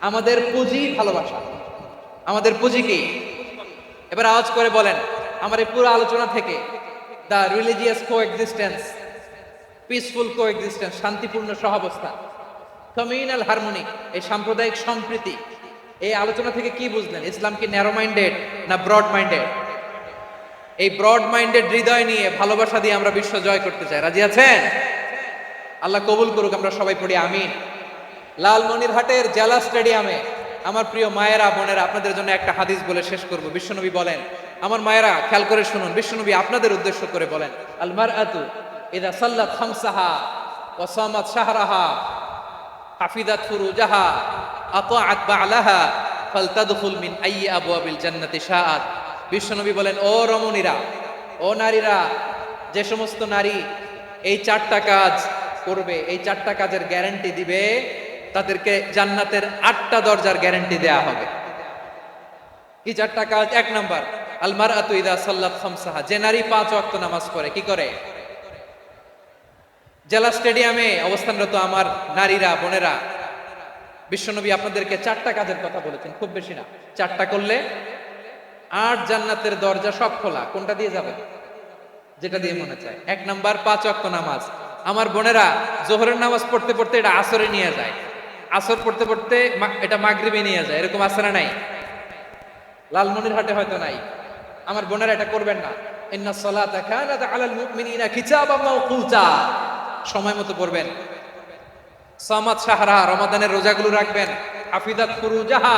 আমাদের পুঁজি ভালোবাসা। আমাদের পুঁজি কি? এবার আওয়াজ করে বলেন, আমার এই পুরো আলোচনা থেকে the religious coexistence, peaceful coexistence, শান্তিপূর্ণ সহাবস্থান, কমিউনাল হারমোনি, এই সাম্প্রদায়িক সম্প্রীতি, এই আলোচনা থেকে কি বুঝলেন? ইসলাম কি ন্যারো মাইন্ডেড না ব্রড মাইন্ডেড? এই ব্রড মাইন্ডেড হৃদয় নিয়ে, ভালোবাসা দিয়ে আমরা বিশ্ব জয় করতে চাই। রাজি আছেন? আল্লাহ কবুল করুক, আমরা সবাই পড়ি আমিন। লালমনিরহাটের জেলা স্টেডিয়ামে আমার প্রিয় মায়েরা, বোনেরা, আপনাদের জন্য একটা হাদিস বলে শেষ করব। বিশ্বনবী বলেন, আমার মায়েরা খেয়াল করে শুনুন, বিশ্বনবী আপনাদের উদ্দেশ্য করে বলেন, আল মারআতু ইদা সাল্লাত খামসাহা ওয়া সামাত শাহরাহা হাফিজাত ফুরুজাহা আতাআত বা'লাহা ফালতাদখুল মিন আইয়ি আবওয়াবিল জান্নাতি শাআত। বিশ্বনবী বলেন, ও রমণীরা, ও নারীরা, যে সমস্ত নারী এই 4টা কাজ করবে, এই 4টা কাজের গ্যারান্টি দিবে, তাদেরকে জান্নাতের 8টা দরজার গ্যারান্টি দেয়া হবে। কি 4টা কাজ? 1 নাম্বার, আল মারআতু ইযা সাল্লাত খামসাহা, যে নারী 5 ওয়াক্ত নামাজ পড়ে। কি করে? জেলা স্টেডিয়ামে অবস্থানরত আমার নারীরা, বোনেরা, বিশ্বনবী আপনাদেরকে 4টা কাজের কথা বলেছেন, খুব বেশি না। 4টা করলে 8 জান্নাতের দরজা সব খোলা। কোনটা দিয়ে যাবেন? যেটা দিয়ে মনে চায়। 1 নাম্বার 5 ওয়াক্ত নামাজ। আমার বোনেরা জোহরের নামাজ পড়তে পড়তে এটা আসরে নিয়ে যায়, আসর পড়তে পড়তে এটা মাগরিবে নিয়ে যায়। এরকম আছে না নাই? লালমনিরহাটে হয়তো নাই। আমার বোনেরা এটা করবেন না। ইন্নাস সালাতা কানাত আলাল মুমিনিনা কিতাবাম মাওকুতা, সময় মতো পড়বেন। সামাত শাহরা, রমাদানের রোজাগুলো রাখবেন। হাফিজাত ফুরুজাহা,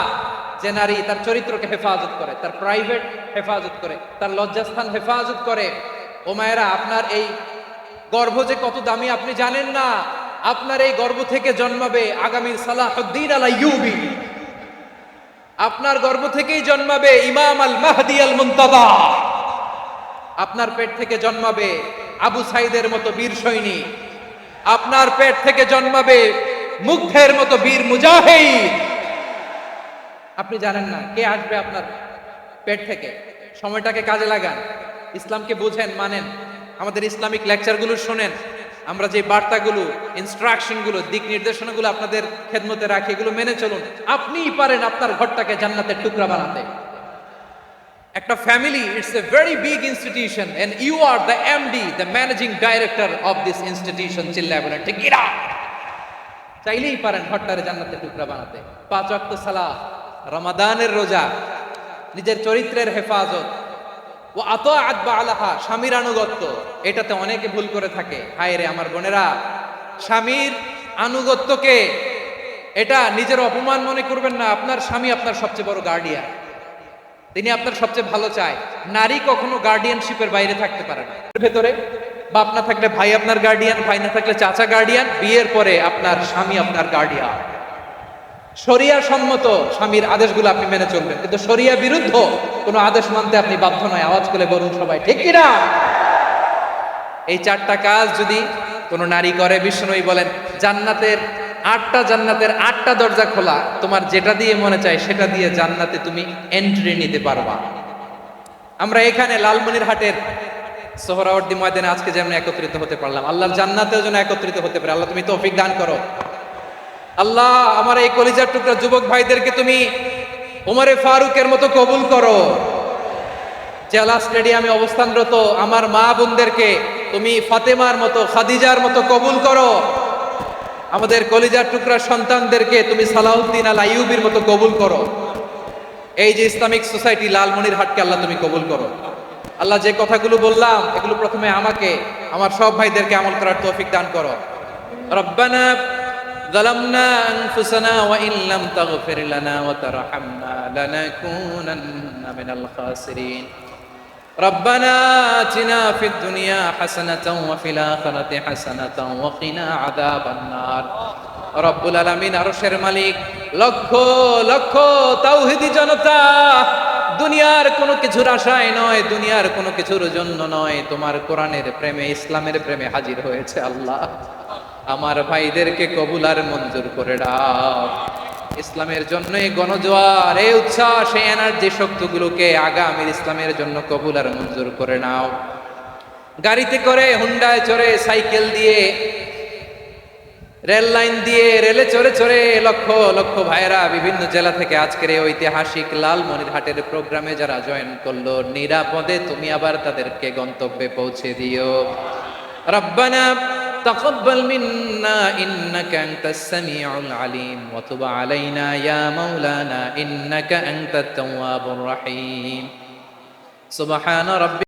যে নারী তার চরিত্রকে হেফাজত করে, তার প্রাইভেট হেফাজত করে, তার লজ্জাস্থান হেফাজত করে। ও মায়েরা, আপনার এই গর্ভ যে কত দামি আপনি জানেন না। আপনার এই গর্ভ থেকে জন্মাবে আগামীর সালাহুদ্দিন আল আইয়ুবী। আপনার গর্ভ থেকেই জন্মাবে ইমাম আল মাহদি আল মুনতাদা। আপনার পেট থেকে জন্মাবে আবু সাইদের মতো বীর সৈনিক। আপনার পেট থেকে জন্মাবে মুগ্ধের মতো বীর মুজাহিদ। আপনি জানেন না কে আসবে আপনার পেট থেকে। সময়টাকে কাজে লাগান, ইসলামকে বুঝেন, মানেন, আমাদের ইসলামিক লেকচারগুলো শোনেন। আমরা যে বার্তাগুলো, ইনস্ট্রাকশনগুলো, দিক নির্দেশনাগুলো আপনাদের খেদমতে রাখি, এগুলো মেনে চলুন। আপনিই পারেন আপনার ঘরটাকে জান্নাতের টুকরা বানাতে। একটা family, it's a very big institution and you are the MD, the managing director of this institution. চিল্লায় বলেন ঠিক কিনা? চাইলেই পারেন ঘরটারে জান্নাতের টুকরা বানাতে। 5 ওয়াক্ত সালাত, রমাদানের রোজা, নিজের চরিত্রের হেফাজত, ও আতাআত বা'লাহা, স্বামীর আনুগত্য। এটাতে অনেকে ভুল করে থাকে। হায় রে আমার বোনেরা, স্বামীর আনুগত্যকে এটা নিজের অপমান মনে করবেন না। আপনার স্বামী আপনার সবচেয়ে বড় গার্ডিয়ান, তিনি আপনার সবচেয়ে ভালো চায়। নারী কখনো গার্ডিয়ানশিপের বাইরে থাকতে পারে না। ভেতরে বাপ না থাকলে ভাই আপনার গার্ডিয়ান, ভাই না থাকলে চাচা গার্ডিয়ান, বিয়ের পরে আপনার স্বামী আপনার গার্ডিয়ান। শরিয়া সম্মত স্বামীর আদেশগুলো আপনি মেনে চলবেন, কিন্তু শরিয়া বিরুদ্ধ কোনো আদেশ মানতে আপনি বাধ্য নয়। আওয়াজ করে বলুন সবাই ঠিক কিনা? এই 4টা কাজ যদি কোনো নারী করে, বিশ্বনবী বলেন জান্নাতের 8টা দরজা খোলা। তোমার যেটা দিয়ে মনে চায় সেটা দিয়ে জান্নাতে তুমি এন্ট্রি নিতে পারবা। আমরা এখানে লালমনিরহাটের সোহরাওয়ার্দী ময়দানে আজকে যেমন একত্রিত হতে পারলাম, আল্লাহর জান্নাতেও যেন একত্রিত হতে পারে। আল্লাহ তুমি তৌফিক দান করো। আল্লাহ আমার এই কলিজার টুকরা যুবক ভাইদেরকে তুমি ওমরে ফারুকের মতো কবুল করো। জেলা স্টেডিয়ামে অবস্থানরত আমার মা বোনদেরকে তুমি ফাতেমার মতো, খাদিজার মতো কবুল করো। আমাদের কলিজার টুকরা সন্তানদেরকে তুমি সালাউদ্দিন আল আইয়ুবীর মতো কবুল করো। এই যে ইসলামিক সোসাইটি লালমনিরহাটকে আল্লাহ তুমি কবুল করো। আল্লাহ যে কথাগুলো বললাম এগুলো প্রথমে আমাকে, আমার সব ভাইদেরকে আমল করার তৌফিক দান করো। রব্বানা ظلمنا أنفسنا وإن لم تغفر لنا وترحمنا لنكونن من الخاسرين ربنا آتنا في الدنيا حسنة وفي الآخرة حسنة وقنا عذاب النار রব্বুল আলামিন আরশের মালিক, লক্ষ লক্ষ তাওহীদি জনতা দুনিয়ার কোনো কিছুর আশায় নয়, দুনিয়ার কোনো কিছুর জন্য নয়, তোমার কোরআনের প্রেমে, ইসলামের প্রেমে হাজির হয়েছে। আল্লাহ আমার ভাইদেরকে কবুল আর মঞ্জুর করে দাও। ইসলামের জন্য এই গণজোয়ার, এই উচ্ছ্বাস, এই এনার্জি শক্তিগুলোকে আগামীর ইসলামের জন্য কবুল আর মঞ্জুর করে নাও। গাড়িতে করে, হুন্ডায় চড়ে, সাইকেল দিয়ে, রেল লাইন দিয়ে, রেলে চড়ে চড়ে লক্ষ লক্ষ ভাইয়েরা বিভিন্ন জেলা থেকে আজকের এই ঐতিহাসিক লালমনিরহাটের প্রোগ্রামে যারা জয়েন করলো, নিরাপদে তুমি আবার তাদেরকে গন্তব্যে পৌঁছে দিও। রব্বানা تقبل منا إنك أنت السميع العليم وتب علينا يا مولانا إنك أنت التواب الرحيم سبحان ربك